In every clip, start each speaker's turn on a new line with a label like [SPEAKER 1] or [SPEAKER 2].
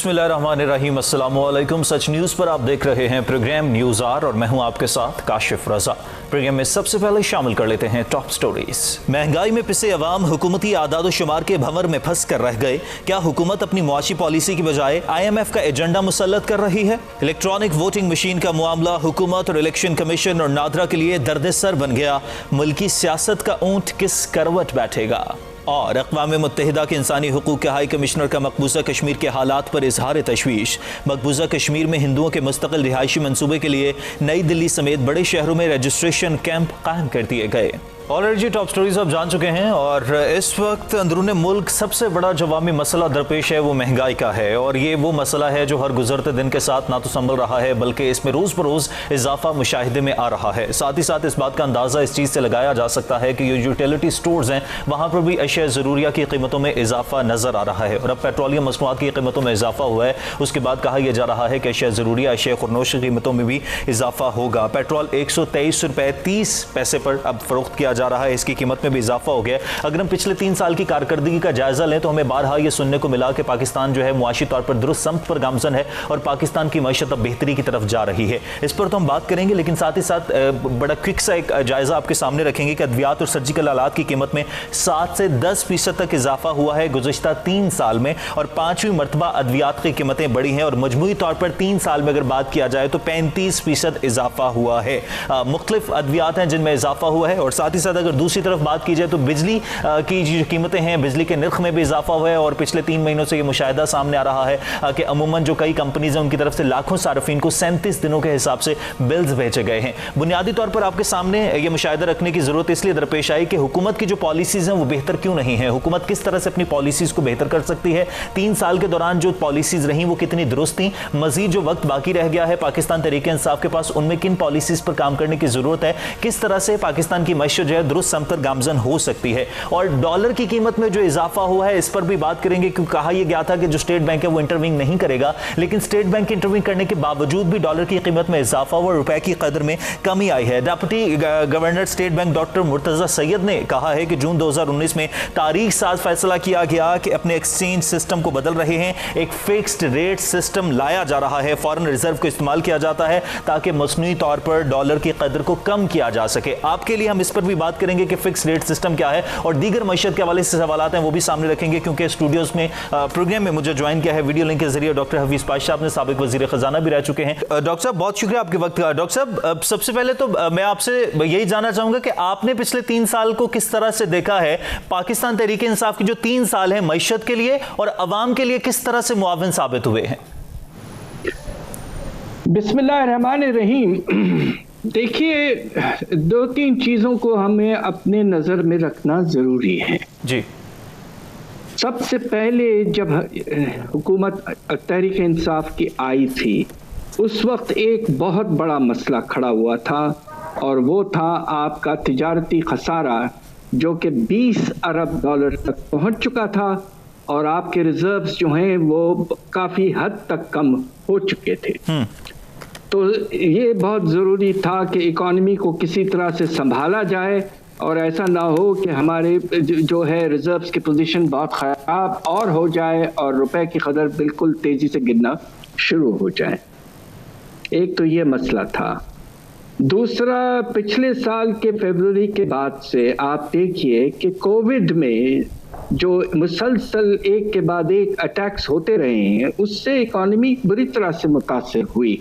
[SPEAKER 1] बिस्मिल्लाहिर्रहमानिर्रहीम, अस्सलाम वालेकुम। सच न्यूज़ पर आप देख रहे हैं प्रोग्राम न्यूज़ आर और मैं हूं आपके साथ काशिफ रजा। प्रोग्राम में सबसे पहले शामिल कर लेते हैं टॉप स्टोरीज। महंगाई में पिसे अवाम हुकूमती आदाद शुमार के भंवर में फंस कर रह गए। क्या हुकूमत अपनी मुआशी पॉलिसी की बजाय IMF का एजेंडा मुसल्लत कर रही है? इलेक्ट्रॉनिक वोटिंग मशीन का मामला हुकूमत और इलेक्शन कमीशन और नादरा के लिए दर्द-ए-सर बन गया। मुल्की सियासत का ऊंट किस करवट बैठेगा? और अक़वाम मुत्तहिदा के इंसानी हुकूक के हाई कमिश्नर का मकबूजा कश्मीर के हालात पर इजहार तशवीश। मकबूजा कश्मीर में हिंदुओं के मुस्तकिल रिहायशी मनसूबे के लिए नई दिल्ली समेत बड़े शहरों में रजिस्ट्रेशन कैंप कायम कर दिए गए। ऑलरेडी टॉप स्टोरीज आप जान चुके हैं और इस वक्त अंदरूनी मुल्क सबसे बड़ा जो अवामी मसला दरपेश है वो महंगाई का है और ये वो मसला है जो हर गुजरते दिन के साथ ना तो संभल रहा है बल्कि इसमें रोज़ बरोज़ इजाफा मुशाहिदे में आ रहा है। साथ ही साथ इस बात का अंदाज़ा इस चीज़ से लगाया जा सकता है कि ये यूटिलिटी स्टोर्स हैं वहाँ पर भी अशिया ज़रूरिया की कीमतों में इजाफा नज़र आ रहा है और अब पेट्रोलियम मसनूआत की कीमतों में इजाफा हुआ है। उसके बाद कहा यह जा रहा है कि अशिया ज़रूरिया अशिया खुरनोश की कीमतों में भी इजाफा होगा। पेट्रोल 123 रुपये 30 पैसे पर अब फरोख्त किया जा रहा है, इसकी कीमत में भी इजाफा हो गया। अगर हम पिछले 3 साल की कारकर्दगी का जायजा लें तो हमें बारहा ये सुनने को मिला कि पाकिस्तान जो है मुआशी तौर पर दुरुस्त समत पर गामजन है और पाकिस्तान की मईशत अब बेहतरी की तरफ जा रही है। इस पर तो हम बात करेंगे, लेकिन साथ ही साथ बड़ा क्विक सा एक जायजा आपके सामने रखेंगे कि अद्वियात और सर्जिकल आलात की कीमत में 7 से 10% तक इजाफा हुआ है गुज़श्ता 3 साल में और 5वीं मरतबा अद्वियात की कीमतें बढ़ी हैं और मजमूई तौर पर 3 साल में अगर बात किया जाए तो 35% इजाफा हुआ है। मुख्तलिफ अद्वियात हैं जिनमें इजाफा हुआ है और साथ ही साथ अगर दूसरी तरफ बात की जाए तो बिजली की जो कीमतें हैं, बिजली के नर्ख में भी इजाफा हुआ है और पिछले 3 महीनों से ये मुशाहिदा सामने आ रहा है कि अमूमन जो कई कंपनीज हैं उनकी तरफ से लाखों सार्फिन को 37 दिनों के हिसाब से बिल्स भेजे गए हैं। बुनियादी तौर पर आपके सामने ये मुशाहिदा रखने की जरूरत इसलिए दरपेश आई कि हुकूमत की जो पॉलिसीज हैं वो बेहतर क्यों नहीं है, हुकूमत किस तरह से अपनी पॉलिसीज को बेहतर कर सकती है। 3 साल के दौरान जो पॉलिसीज रहीं वो कितनी दुरुस्त थी, मजीद जो वक्त बाकी रह गया है पाकिस्तान तहरीक इंसाफ के पास उनमें किन पॉलिसीज पर काम करने की जरूरत है, किस तरह से पाकिस्तान की मईशत जो है दुरुस्त समत पर गामजन हो सकती है। और डॉलर की कीमत में जो इजाफा हुआ है इस पर भी बात करेंगे क्योंकि कहा यह गया था कि जो स्टेट बैंक है वो इंटरवीन नहीं करेगा, लेकिन स्टेट बैंक इंटरवीन करने के बावजूद भी डॉलर की कीमत में इजाफा हुआ, रुपए की कदर में कमी आई है। Deputy governor state bank doctor Murtaza Syed ने कहा है कि जून 2019 में तारीख साज फैसला किया गया कि अपने एक्सचेंज सिस्टम को बदल रहे हैं, एक फिक्स्ड रेट सिस्टम लाया जा रहा है, फॉरेन रिजर्व को इस्तेमाल किया जाता है ताकि मसनूई तौर पर डॉलर की कदर को कम किया जा सके। आपके लिए हम इस पर भी बात करेंगे कि फिक्स्ड रेट सिस्टम क्या है और दीगर मईशत के हवाले से सवालात हैं वो भी सामने रखेंगे क्योंकि स्टूडियोज में प्रोग्राम में मुझे ज्वाइन किया है वीडियो लिंक के जरिए डॉक्टर हफीज पाशा, अपने साबिक वजीर खजाना भी रह चुके हैं। डॉक्टर साहब बहुत शुक्रिया आपके वक्त का। डॉक्टर साहब सबसे पहले तो मैं आपसे यही जानना चाहूंगा कि आपने पिछले 3 साल को किस तरह से देखा है, पाकिस्तान तहरीक इंसाफ की जो 3 साल है मईशत के लिए और अवाम के लिए किस तरह से मुआविन साबित हुए हैं?
[SPEAKER 2] बिस्मिल्लाहिर्रहमानिर्रहीम। देखिए, 2-3 चीज़ों को हमें अपने नज़र में रखना ज़रूरी है
[SPEAKER 1] जी।
[SPEAKER 2] सबसे पहले जब हुकूमत तहरीक इंसाफ की आई थी उस वक्त एक बहुत बड़ा मसला खड़ा हुआ था और वो था आपका तिजारती खसारा जो कि 20 अरब डॉलर तक पहुंच चुका था और आपके रिजर्व्स जो हैं वो काफ़ी हद तक कम हो चुके थे। तो ये बहुत ज़रूरी था कि इकॉनमी को किसी तरह से संभाला जाए और ऐसा ना हो कि हमारे जो है रिजर्व्स की पोजीशन बहुत ख़राब और हो जाए और रुपए की कदर बिल्कुल तेज़ी से गिरना शुरू हो जाए। एक तो ये मसला था। दूसरा, पिछले साल के फरवरी के बाद से आप देखिए कि कोविड में जो मुसलसल एक के बाद एक अटैक्स होते रहे हैं उससे इकॉनमी बुरी तरह से मुतासिर हुई।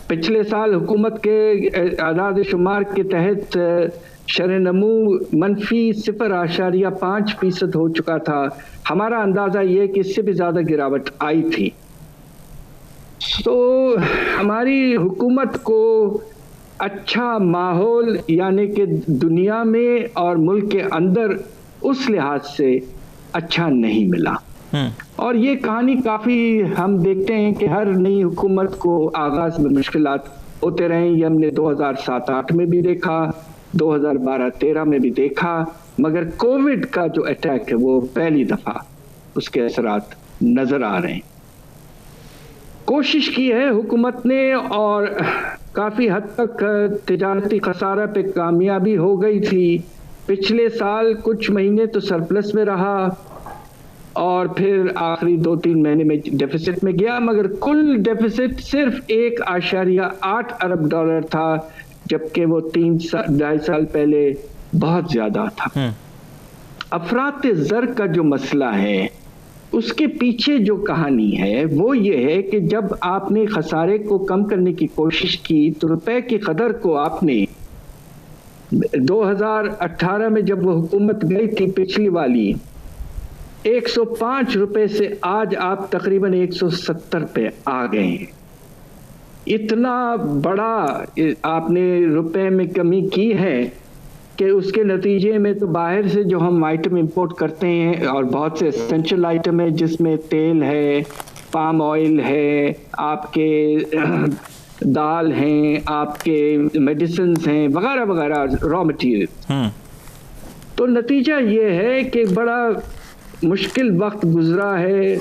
[SPEAKER 2] पिछले साल हुकूमत के आदाद शुमार के तहत शरनमू मनफी 0.5% हो चुका था। हमारा अंदाज़ा ये कि इससे भी ज़्यादा गिरावट आई थी। तो हमारी हुकूमत को अच्छा माहौल यानी कि दुनिया में और मुल्क के अंदर उस लिहाज से अच्छा नहीं मिला और ये कहानी काफ़ी हम देखते हैं कि हर नई हुकूमत को आगाज़ में मुश्किलात होते रहे। ये हमने 2007-8 में भी देखा, 2012-13 में भी देखा, मगर कोविड का जो अटैक है वो पहली दफ़ा उसके असरात नज़र आ रहे हैं। कोशिश की है हुकूमत ने और काफ़ी हद तक तिजारती खसारा पे कामयाबी हो गई थी। पिछले साल कुछ महीने तो सरप्लस में रहा और फिर आखिरी 2-3 महीने में डेफिसिट में गया, मगर कुल डेफिसिट सिर्फ 1.8 अरब डॉलर था, जबकि वो 2.5 साल पहले बहुत ज्यादा था। अफरात ज़र का जो मसला है, उसके पीछे जो कहानी है वो ये है कि जब आपने खसारे को कम करने की कोशिश की तो रुपए की कदर को आपने 2018 में जब वो हुकूमत गई थी पिछली वाली, 105 रुपए से आज आप तकरीबन 170 पे आ गए हैं। इतना बड़ा आपने रुपए में कमी की है कि उसके नतीजे में तो बाहर से जो हम आइटम इंपोर्ट करते हैं, और बहुत से एसेंशियल आइटम है जिसमें तेल है, पाम ऑयल है, आपके दाल हैं, आपके मेडिसिन हैं, वगैरह वगैरह रॉ मटेरियल। तो नतीजा ये है कि बड़ा मुश्किल वक्त गुजरा है,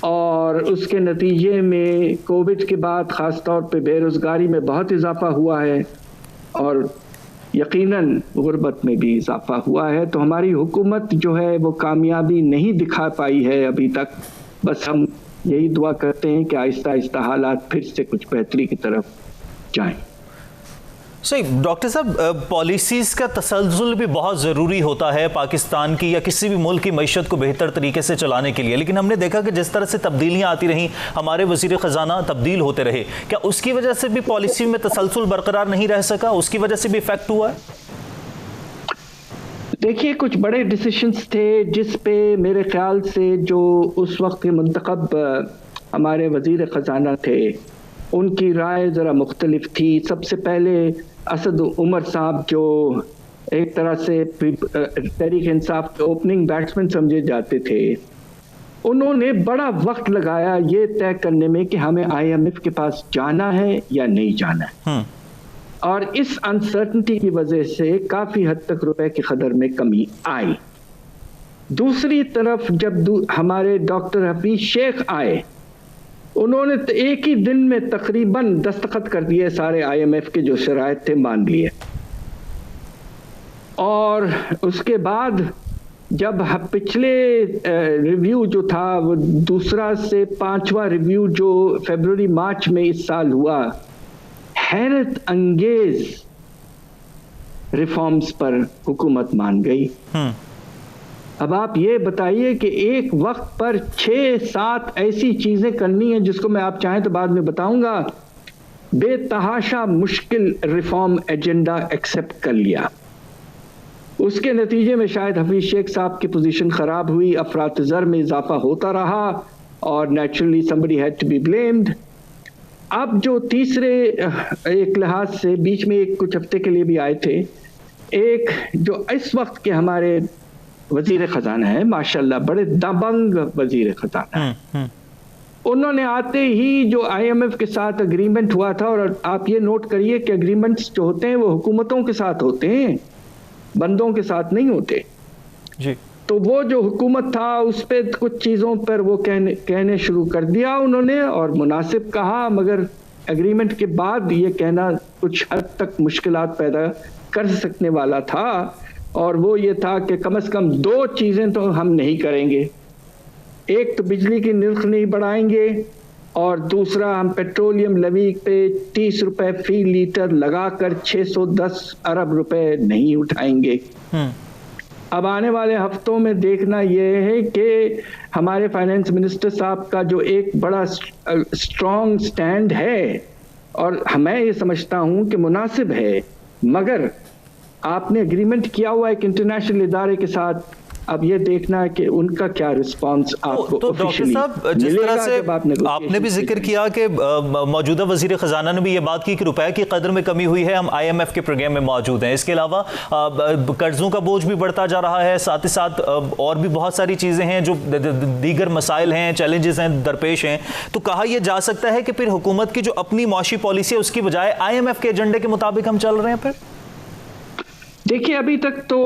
[SPEAKER 2] और उसके नतीजे में कोविड के बाद ख़ास तौर पे बेरोज़गारी में बहुत इजाफा हुआ है, और यकीनन गुर्बत में भी इजाफा हुआ है। तो हमारी हुकूमत जो है वो कामयाबी नहीं दिखा पाई है अभी तक। बस हम यही दुआ करते हैं कि आहिस्ता आहिस्ता हालात फिर से कुछ बेहतरी की तरफ जाएं।
[SPEAKER 1] सही डॉक्टर साहब, पॉलिसीज़ का तसलजुल भी बहुत ज़रूरी होता है पाकिस्तान की या किसी भी मुल्क की मईशत को बेहतर तरीके से चलाने के लिए, लेकिन हमने देखा कि जिस तरह से तब्दीलियां आती रहीं, हमारे वज़ीर ख़जाना तब्दील होते रहे, क्या उसकी वजह से भी पॉलिसी में तसलजुल बरकरार नहीं रह सका? उसकी वजह से भी इफेक्ट हुआ है?
[SPEAKER 2] देखिए, कुछ बड़े डिसीशंस थे जिस पे मेरे ख्याल से जो उस वक्त के मुंतखब हमारे वज़ीर ख़जाना थे उनकी राय ज़रा मुख्तलिफ थी। सबसे पहले असद उमर साहब, जो एक तरह से तहरीक इंसाफ के ओपनिंग बैट्समैन समझे जाते थे, उन्होंने बड़ा वक्त लगाया ये तय करने में कि हमें IMF के पास जाना है या नहीं जाना है, और इस अनसर्टनिटी की वजह से काफ़ी हद तक रुपए की कदर में कमी आई। दूसरी तरफ जब हमारे डॉक्टर हफीज शेख आए, उन्होंने तो एक ही दिन में तकरीबन दस्तखत कर दिए, सारे IMF के जो शराइत थे मान लिए। और उसके बाद जब पिछले रिव्यू जो था वो दूसरा से 5वां रिव्यू जो फरवरी मार्च में इस साल हुआ, हैरत अंगेज रिफॉर्म्स पर हुकूमत मान गई। अब आप ये बताइए कि एक वक्त पर 6-7 ऐसी चीजें करनी है जिसको मैं आप चाहें तो बाद में बताऊंगा, बेतहाशा मुश्किल रिफॉर्म एजेंडा एक्सेप्ट कर लिया। उसके नतीजे में शायद हफीज शेख साहब की पोजीशन खराब हुई, अफरात ज़र में इजाफा होता रहा, और naturally somebody had to be blamed. अब जो तीसरे एक लिहाज से बीच में एक कुछ हफ्ते के लिए भी आए थे, एक जो इस वक्त के हमारे वजीर खजाना है, माशाल्लाह बड़े दबंग वजीर खजाना है, उन्होंने आते ही जो IMF के साथ एग्रीमेंट हुआ था, और आप ये नोट करिए कि एग्रीमेंट्स जो होते हैं वो हुकूमतों के साथ होते हैं, बंदों के साथ नहीं होते
[SPEAKER 1] जी।
[SPEAKER 2] तो वो जो हुकूमत था उस पे कुछ चीज़ों पर वो कहने शुरू कर दिया उन्होंने, और मुनासिब कहा, मगर एग्रीमेंट के बाद ये कहना कुछ हद तक मुश्किलात पैदा कर सकने वाला था, और वो ये था कि कम से कम 2 चीज़ें तो हम नहीं करेंगे। एक तो बिजली की निर्ख नहीं बढ़ाएंगे, और दूसरा हम पेट्रोलियम लवी पे 30 रुपए फी लीटर लगाकर 610 अरब रुपए नहीं उठाएंगे। अब आने वाले हफ्तों में देखना यह है कि हमारे फाइनेंस मिनिस्टर साहब का जो एक बड़ा स्ट्रॉन्ग स्टैंड है, और मैं ये समझता हूँ कि मुनासिब है, मगर आपने एग्रीमेंट किया हुआ एक इंटरनेशनल इदारे के साथ, अब ये देखना है कि उनका क्या रिस्पांस आपको
[SPEAKER 1] तो डॉक्टर साहब, जिस तरह से आपने भी जिक्र किया कि मौजूदा वजीर खजाना ने भी ये बात की कि रुपए की कदर में कमी हुई है, हम IMF के प्रोग्राम में मौजूद हैं, इसके अलावा कर्जों का बोझ भी बढ़ता जा रहा है, साथ ही साथ और भी बहुत सारी चीज़ें हैं जो दीगर मसाइल हैं, चैलेंजेस हैं, दरपेश हैं, तो कहा यह जा सकता है कि फिर हुकूमत की जो अपनी मौशी पॉलिसी है उसकी बजाय IMF के एजेंडे के मुताबिक हम चल रहे हैं। फिर
[SPEAKER 2] देखिए, अभी तक तो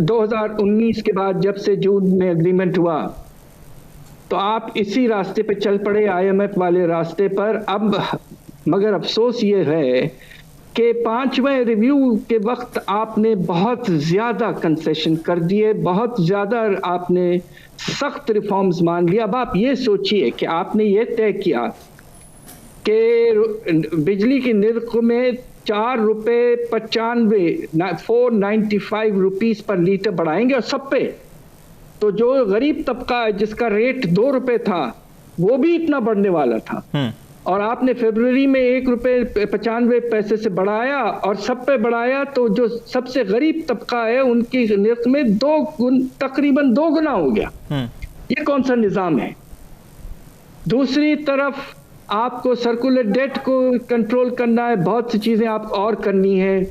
[SPEAKER 2] 2019 के बाद जब से जून में एग्रीमेंट हुआ तो आप इसी रास्ते पे चल पड़े, IMF वाले रास्ते पर। अब मगर अफसोस ये है कि 5वें रिव्यू के वक्त आपने बहुत ज़्यादा कंसेशन कर दिए, बहुत ज़्यादा आपने सख्त रिफॉर्म्स मान लिया। अब आप ये सोचिए कि आपने ये तय किया कि बिजली की निर्ख में 4 रुपये 95 495 रुपीस पर लीटर बढ़ाएंगे और सब पे। तो जो गरीब तबका है जिसका रेट 2 रुपये था वो भी इतना बढ़ने वाला था, और आपने फरवरी में 1 रुपये 95 पैसे से बढ़ाया और सब पे बढ़ाया, तो जो सबसे गरीब तबका है उनकी निर्ख में तकरीबन 2 गुना हो गया। ये कौन सा निज़ाम है? दूसरी तरफ आपको सर्कुलर डेट को कंट्रोल करना है, बहुत सी चीज़ें आप और करनी है।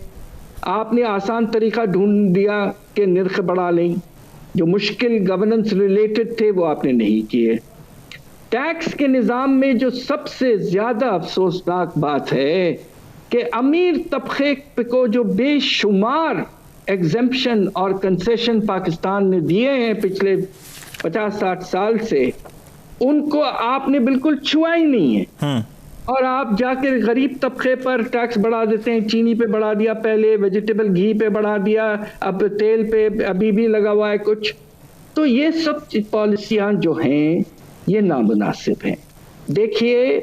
[SPEAKER 2] आपने आसान तरीका ढूंढ दिया कि निर्ख बढ़ा लें, जो मुश्किल गवर्नेंस रिलेटेड थे वो आपने नहीं किए। टैक्स के निज़ाम में जो सबसे ज़्यादा अफसोसनाक बात है कि अमीर तबके को जो बेशुमार एग्जेम्पशन और कंसेशन पाकिस्तान ने दिए हैं पिछले 50-60 साल से, उनको आपने बिल्कुल छुआ ही नहीं है। और आप जाकर गरीब तबके पर टैक्स बढ़ा देते हैं। चीनी पे बढ़ा दिया, पहले वेजिटेबल घी पे बढ़ा दिया, अब तेल पे अभी भी लगा हुआ है कुछ। तो ये सब पॉलिसियाँ जो हैं ये नामुनासिब हैं। देखिए,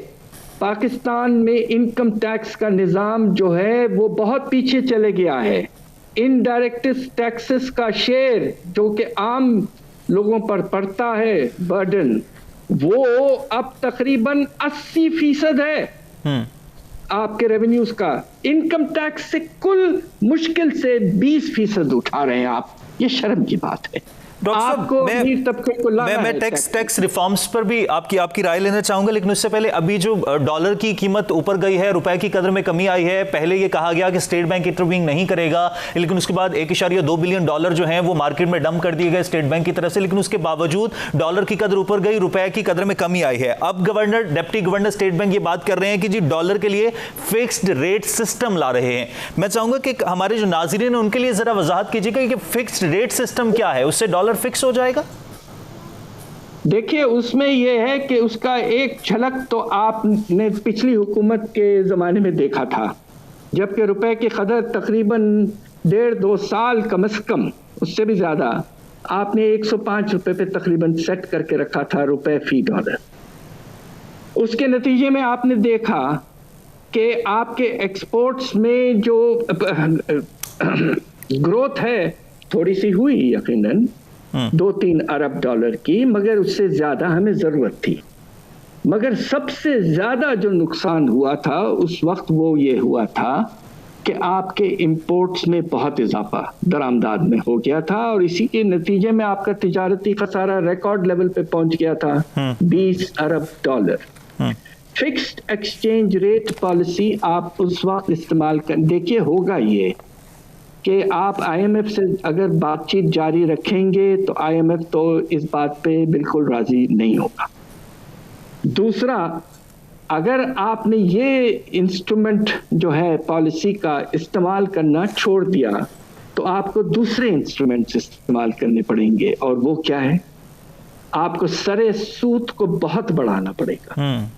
[SPEAKER 2] पाकिस्तान में इनकम टैक्स का निज़ाम जो है वो बहुत पीछे चले गया है। इनडायरेक्ट टैक्सेस का शेयर जो कि आम लोगों पर पड़ता है बर्डन, वो अब तकरीबन 80% है आपके रेवेन्यूज का। इनकम टैक्स से कुल मुश्किल से 20% उठा रहे हैं आप। ये शर्म की बात है।
[SPEAKER 1] मैं टैक्स रिफॉर्म्स पर भी आपकी राय लेना चाहूंगा, लेकिन उससे पहले अभी जो डॉलर की कीमत ऊपर गई है, रुपए की कदर में कमी आई है। पहले ये कहा गया कि स्टेट बैंक इंटरवीन नहीं करेगा, लेकिन उसके बाद 1.2 बिलियन डॉलर जो हैं वो मार्केट में डंप कर दिए गए स्टेट बैंक की तरफ से, लेकिन उसके बावजूद डॉलर की कदर ऊपर गई, रुपए की कदर में कमी आई है। अब डिप्टी गवर्नर स्टेट बैंक ये बात कर रहे हैं कि जी डॉलर के लिए फिक्स्ड रेट सिस्टम ला रहे हैं। मैं चाहूंगा कि हमारे जो नाज़रीन हैं उनके लिए जरा वजाहत कीजिएगा कि फिक्स्ड रेट सिस्टम क्या है, उससे डॉलर फिक्स हो जाएगा?
[SPEAKER 2] देखिए, उसमें यह है कि उसका एक झलक तो आपने पिछली हुकूमत के ज़माने में देखा था, जबकि रुपए की कदर तकरीबन 1.5-2 साल कम से कम, उससे भी ज़्यादा, आपने 105 रुपए पे तकरीबन सेट करके रखा था रुपए फी डॉलर। उसके नतीजे में आपने देखा कि आपके एक्सपोर्ट्स में जो ग्रोथ है थोड़ी सी हुई यकीनन 2-3 अरब डॉलर की, मगर उससे ज़्यादा हमें ज़रूरत थी। मगर सबसे ज़्यादा जो नुकसान हुआ था उस वक्त वो ये हुआ था कि आपके इंपोर्ट्स में बहुत इजाफा दरामदाद में हो गया था, और इसी के नतीजे में आपका तिजारती खसारा रिकॉर्ड लेवल पे पहुंच गया था 20 अरब dollar. Fixed exchange rate policy आप उस वक्त इस्तेमाल कर देखिए, होगा ये कि आप IMF से अगर बातचीत जारी रखेंगे तो IMF तो इस बात पे बिल्कुल राजी नहीं होगा। दूसरा, अगर आपने ये इंस्ट्रूमेंट जो है पॉलिसी का इस्तेमाल करना छोड़ दिया तो आपको दूसरे इंस्ट्रूमेंट्स इस्तेमाल करने पड़ेंगे, और वो क्या है? आपको सरे सूद को बहुत बढ़ाना पड़ेगा।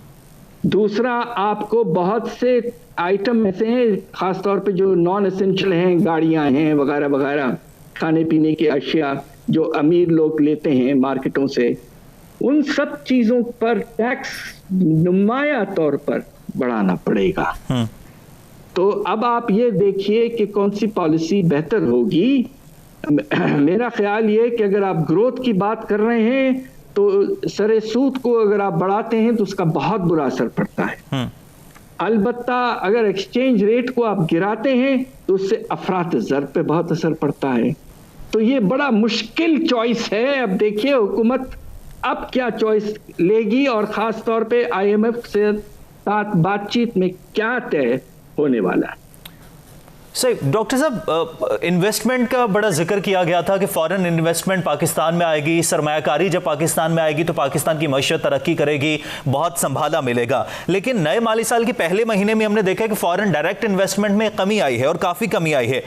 [SPEAKER 2] दूसरा, आपको बहुत से आइटम ऐसे हैं, खासतौर पे जो नॉन एसेंशियल हैं, गाड़ियां हैं वगैरह वगैरह, खाने पीने की अशिया जो अमीर लोग लेते हैं मार्केटों से, उन सब चीज़ों पर टैक्स नुमाया तौर पर बढ़ाना पड़ेगा। तो अब आप ये देखिए कि कौन सी पॉलिसी बेहतर होगी। मेरा ख्याल ये कि अगर आप ग्रोथ की बात कर रहे हैं तो सरे सूद को अगर आप बढ़ाते हैं तो उसका बहुत बुरा असर पड़ता है। अलबत्ता अगर एक्सचेंज रेट को आप गिराते हैं तो उससे अफरात ज़र पे बहुत असर पड़ता है। तो ये बड़ा मुश्किल चॉइस है। अब देखिए हुकूमत अब क्या चॉइस लेगी, और ख़ास तौर पे IMF से साथ बातचीत में क्या तय होने वाला है।
[SPEAKER 1] सही। डॉक्टर साहब, इन्वेस्टमेंट का बड़ा जिक्र किया गया था कि फॉरेन इन्वेस्टमेंट पाकिस्तान में आएगी, सरमायाकारी जब पाकिस्तान में आएगी तो पाकिस्तान की मईशत तरक्की करेगी, बहुत संभाला मिलेगा। लेकिन नए माली साल के पहले महीने में हमने देखा कि फॉरेन डायरेक्ट इन्वेस्टमेंट में कमी आई है और काफ़ी कमी आई है।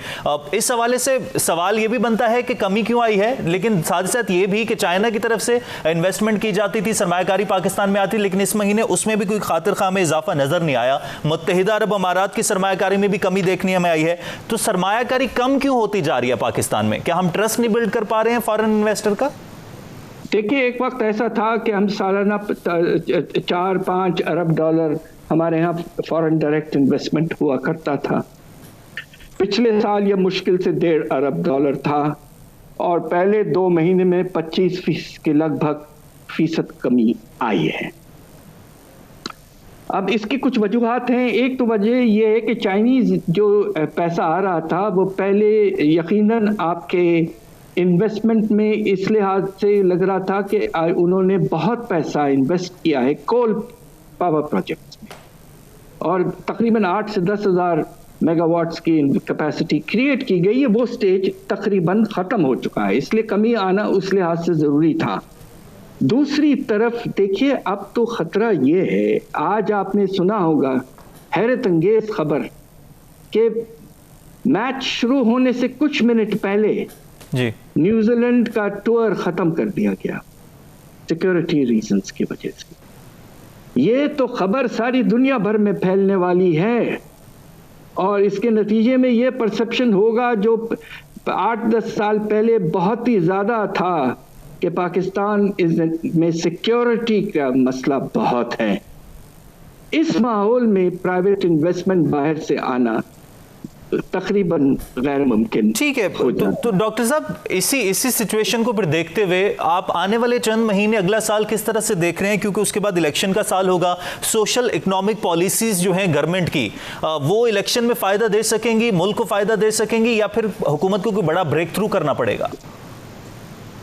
[SPEAKER 1] इस हवाले से सवाल ये भी बनता है कि कमी क्यों आई है, लेकिन साथ ही साथ ये भी कि चाइना की तरफ से इन्वेस्टमेंट की जाती थी, सरमायाकारी पाकिस्तान में आती, लेकिन इस महीने उसमें भी कोई खातिर खा में इजाफा नजर नहीं आया। मुत्तहिदा अरब अमारात की सरमायाकारी में भी कमी देखने में आई है। तो सरमायाकारी कम क्यों होती जा रही है पाकिस्तान में? क्या हम ट्रस्ट नहीं बिल्ड कर पा रहे हैं फॉरेन इन्वेस्टर का?
[SPEAKER 2] देखिए, एक वक्त ऐसा था कि हम सालाना 4-5 अरब डॉलर हमारे यहाँ फॉरेन डायरेक्ट इन्वेस्टमेंट हुआ करता था। पिछले साल यह मुश्किल से 1.5 अरब डॉलर था और पहले 2 महीने में 25% के लगभग कमी आई है। अब इसकी कुछ वजूहात हैं। एक तो वजह यह है कि चाइनीज जो पैसा आ रहा था वो पहले यकीनन आपके इन्वेस्टमेंट में इस लिहाज से लग रहा था कि उन्होंने बहुत पैसा इन्वेस्ट किया है कोल पावर प्रोजेक्ट्स में और तकरीबन 8 से 10 हज़ार मेगावाट्स की कैपेसिटी क्रिएट की गई है। वो स्टेज तकरीबन ख़त्म हो चुका है, इसलिए कमी आना उस लिहाज से ज़रूरी था। दूसरी तरफ देखिए, अब तो खतरा ये है, आज आपने सुना होगा हैरत अंगेज खबर कि मैच शुरू होने से कुछ मिनट पहले
[SPEAKER 1] जी
[SPEAKER 2] न्यूजीलैंड का टूर खत्म कर दिया गया सिक्योरिटी रीजंस की वजह से। ये तो खबर सारी दुनिया भर में फैलने वाली है और इसके नतीजे में ये परसेप्शन होगा जो 8-10 साल पहले बहुत ही ज्यादा था कि पाकिस्तान में सिक्योरिटी का मसला बहुत है। इस माहौल में प्राइवेट इन्वेस्टमेंट बाहर से आना तकरीबन गैर मुमकिन।
[SPEAKER 1] ठीक है, तो डॉक्टर साहब, इसी सिचुएशन को फिर देखते हुए आप आने वाले चंद महीने, अगला साल किस तरह से देख रहे हैं? क्योंकि उसके बाद इलेक्शन का साल होगा। सोशल इकोनॉमिक पॉलिसीज जो हैं गवर्नमेंट की, वो इलेक्शन में फायदा दे सकेंगी, मुल्क को फायदा दे सकेंगी, या फिर हुकूमत को कोई बड़ा ब्रेक थ्रू करना पड़ेगा?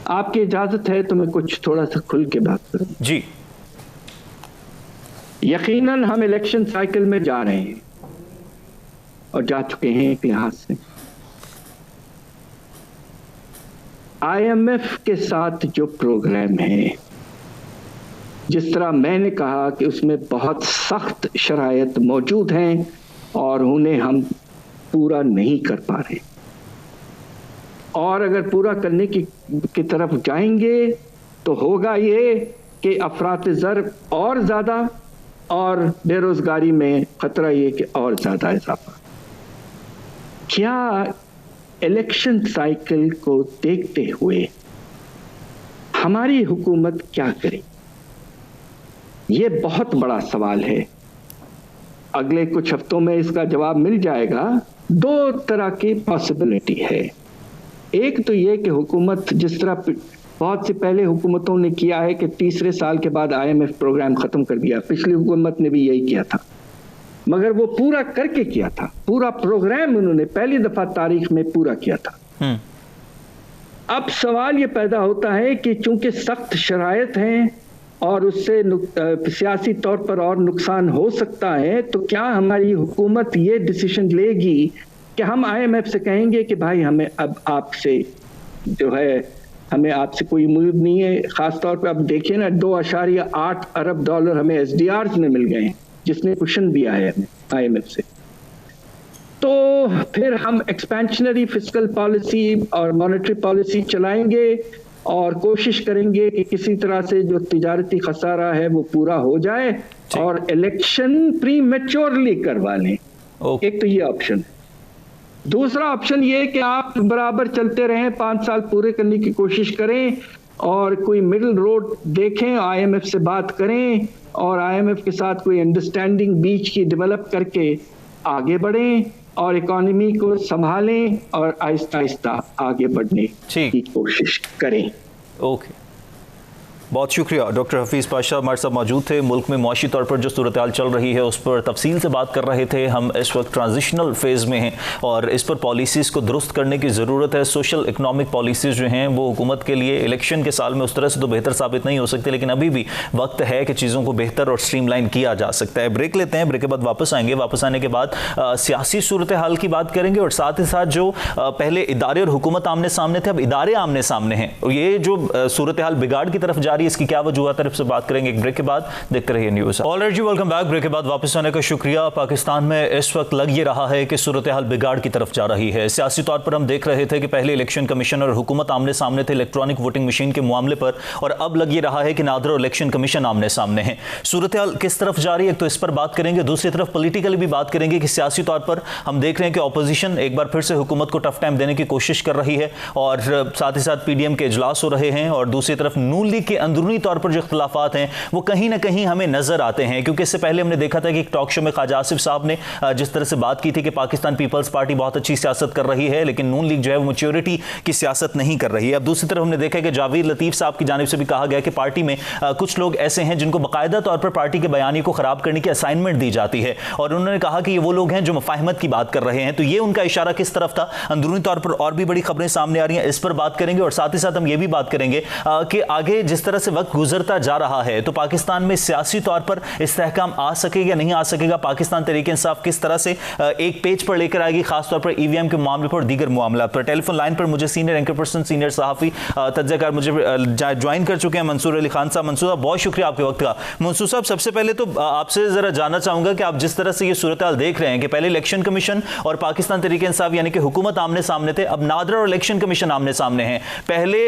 [SPEAKER 2] आपकी इजाजत है तो मैं कुछ थोड़ा सा खुल के बात करूं।
[SPEAKER 1] जी।
[SPEAKER 2] यकीनन हम इलेक्शन साइकिल में जा रहे हैं और जा चुके हैं एक लिहाज से। IMF के साथ जो प्रोग्राम है, जिस तरह मैंने कहा कि उसमें बहुत सख्त शरायत मौजूद हैं और उन्हें हम पूरा नहीं कर पा रहे, और अगर पूरा करने की तरफ जाएंगे तो होगा ये कि अफरात ज़र और ज़्यादा और बेरोज़गारी में ख़तरा ये कि और ज़्यादा इजाफा। क्या इलेक्शन साइकिल को देखते हुए हमारी हुकूमत क्या करे, ये बहुत बड़ा सवाल है। अगले कुछ हफ्तों में इसका जवाब मिल जाएगा। 2 तरह की पॉसिबिलिटी है। एक तो ये कि हुकूमत, जिस तरह बहुत से पहले हुकूमतों ने किया है कि तीसरे साल के बाद IMF प्रोग्राम ख़त्म कर दिया, पिछली हुकूमत ने भी यही किया था, मगर वो पूरा करके किया था। पूरा प्रोग्राम उन्होंने पहली दफ़ा तारीख में पूरा किया था। अब सवाल ये पैदा होता है कि चूंकि सख्त शरायत हैं और उससे सियासी तौर पर और नुकसान हो सकता है, तो क्या हमारी हुकूमत ये डिसीजन लेगी कि हम IMF से कहेंगे कि भाई हमें अब आपसे जो है, हमें आपसे कोई उम्मीद नहीं है। ख़ास तौर पे अब देखिए ना, 2.8 अरब डॉलर हमें SDRs में मिल गए हैं, जिसने कुशन दिया है हमें IMF से। तो फिर हम एक्सपेंशनरी फिस्कल पॉलिसी और मॉनेटरी पॉलिसी चलाएंगे और कोशिश करेंगे कि किसी तरह से जो तिजारती खसारा है वो पूरा हो जाए और इलेक्शन प्री मैच्योरली करवा लें। एक तो ये ऑप्शन है। दूसरा ऑप्शन ये कि आप बराबर चलते रहें, 5 साल पूरे करने की कोशिश करें और कोई मिडिल रोड देखें, IMF से बात करें और IMF के साथ कोई अंडरस्टैंडिंग बीच की डेवलप करके आगे बढ़ें और इकोनॉमी को संभालें और आहिस्ता आहिस्ता आगे बढ़ने की कोशिश करें।
[SPEAKER 1] ओके। बहुत शुक्रिया। डॉक्टर हफीज़ पाशा हमारे साथ मौजूद थे। मुल्क में मुआशी तौर पर जो सूरत हाल चल रही है उस पर तफसील से बात कर रहे थे। हम इस वक्त ट्रांजिशनल फेज़ में हैं और इस पर पॉलिसीज़ को दुरुस्त करने की ज़रूरत है। सोशल इकनॉमिक पॉलिसीज़ जो हैं वो हुकूमत के लिए इलेक्शन के साल में उस तरह से तो बेहतर साबित नहीं हो सकती, लेकिन अभी भी वक्त है कि चीज़ों को बेहतर और स्ट्रीमलाइन किया जा सकता है। ब्रेक लेते हैं, ब्रेक के बाद वापस आएंगे। वापस आने के बाद सियासी सूरत हाल की बात करेंगे और साथ ही साथ जो पहले इदारे और हुकूमत आमने सामने थे, अब इदारे आमने सामने हैं और ये जो सूरत हाल बिगाड़ की तरफ जा रही है, इसकी क्या वजूहत तरफ से बात करेंगे। एक ब्रेक के बाद देखते रहिए न्यूज़। ऑलराइट जी, वेलकम बैक। ब्रेक के बाद वापस आने का शुक्रिया। पाकिस्तान में इस वक्त लग ये रहा है कि सूरत हाल बिगाड़ की तरफ जा रही है। सियासी तौर पर हम देख रहे थे कि पहले इलेक्शन कमीशन और हुकूमत आमने सामने थे इलेक्ट्रॉनिक वोटिंग मशीन के मामले पर, और अब लग ये रहा है कि नादर और इलेक्शन कमीशन आमने सामने है। सूरत हाल किस तरफ जा रही है, तो इस पर बात करेंगे। दूसरी तरफ पॉलिटिकली भी बात करेंगे कि सियासी तौर पर हम देख रहे हैं कि ऑपोजिशन एक बार फिर से हुकूमत को टफ टाइम देने की कोशिश कर रही है और साथ ही साथ पीडीएम के इजलास हो रहे हैं, और दूसरी तरफ नून लीग के अंदरूनी तौर पर जो इख्तिलाफात हैं वो कहीं ना कहीं हमें नजर आते हैं। क्योंकि इससे पहले हमने देखा था कि एक टॉक शो में ख्वाजा आसिफ साहब ने जिस तरह से बात की थी कि पाकिस्तान पीपल्स पार्टी बहुत अच्छी सियासत कर रही है, लेकिन नून लीग जो है वो मैच्योरिटी की सियासत नहीं कर रही है। अब दूसरी तरफ हमने देखा कि जावेद लतीफ साहब की जानिब से भी कहा गया कि पार्टी में कुछ लोग ऐसे हैं जिनको बाकायदा तौर पर पार्टी के बयानी को खराब करने की असाइनमेंट दी जाती है, और उन्होंने कहा कि ये वो लोग हैं जो मुफाहमत की बात कर रहे हैं। तो ये उनका इशारा किस तरफ था, अंदरूनी तौर पर और भी बड़ी खबरें सामने आ रही हैं, इस पर बात करेंगे। और साथ ही साथ हम ये भी बात करेंगे कि आगे जिस तरह से वक्त गुजरता जा रहा है तो पाकिस्तान में सियासी तौर पर इस्तेहकाम आ सकेगा या नहीं आ सकेगा। पाकिस्तान तहरीक इंसाफ किस तरह से एक पेज पर लेकर आएगी, खासतौर पर ईवीएम के मामले पर, दीगर मामला पर। टेलीफोन लाइन पर मुझे सीनियर एंकर पर्सन, सीनियर सहाफ़ी तज्ज़ियाकार मुझे ज्वाइन कर चुके हैं मंसूर अली खान साहब। मंसूर साहब, बहुत शुक्रिया आपके वक्त का। मंसूर साहब, सबसे पहले तो आपसे जरा जानना चाहूंगा कि आप जिस तरह से ये सूरत हाल देख रहे हैं कि पहले इलेक्शन कमीशन और पाकिस्तान तहरीक इंसाफ यानी कि हुकूमत आमने सामने थे, अब नादर और इलेक्शन कमीशन आमने सामने हैं। पहले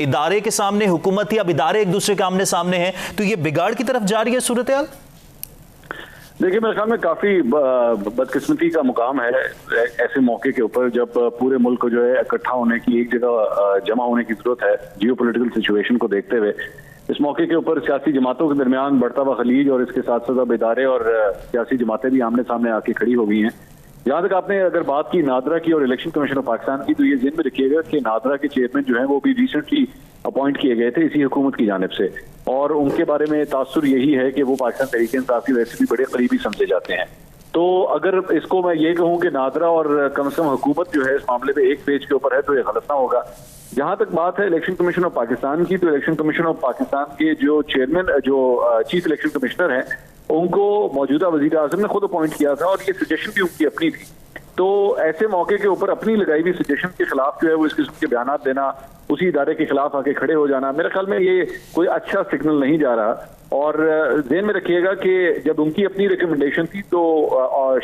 [SPEAKER 1] इदारे के सामने हुकूमत थी, अब इदारे एक दूसरे के आमने सामने हैं। तो ये बिगाड़ की तरफ जा रही है सूरत हाल?
[SPEAKER 3] देखिए, मेरे ख्याल में काफी बदकिस्मती का मुकाम है ऐसे मौके के ऊपर जब पूरे मुल्क को जो है इकट्ठा होने की, एक जगह जमा होने की जरूरत है जियो पोलिटिकल सिचुएशन को देखते हुए। इस मौके के ऊपर सियासी जमातों के दरमियान बढ़ता हुआ खलीज और इसके साथ साथ अब इदारे और सियासी जमातें भी आमने सामने आके खड़ी हो गई हैं। जहां तक आपने अगर बात की नादरा की और इलेक्शन कमीशन ऑफ पाकिस्तान की, तो ये ज़हन में रखिएगा कि नादरा के चेयरमैन जो है वो भी रिसेंटली अपॉइंट किए गए थे इसी हुकूमत की जानिब से, और उनके बारे में तासुर यही है कि वो पाकिस्तान तहरीक इंसाफ की वैसे भी बड़े करीबी समझे जाते हैं। तो अगर इसको मैं ये कहूँ कि नादरा और कम से कम हुकूमत जो है इस मामले में एक पेज के ऊपर है, तो ये गलत ना होगा। जहां तक बात है इलेक्शन कमीशन ऑफ पाकिस्तान की, तो इलेक्शन कमीशन ऑफ पाकिस्तान के जो चेयरमैन, जो चीफ इलेक्शन कमिश्नर हैं, उनको मौजूदा वजीर आजम ने खुद अपॉइंट किया था और ये सजेशन भी उनकी अपनी थी। तो ऐसे मौके के ऊपर अपनी लगाई हुई सजेशन के खिलाफ जो है वो इस किस्म के बयान देना, उसी इदारे के खिलाफ आके खड़े हो जाना, मेरे ख्याल में ये कोई अच्छा सिग्नल नहीं जा रहा। और ध्यान में रखिएगा कि जब उनकी अपनी रिकमेंडेशन थी तो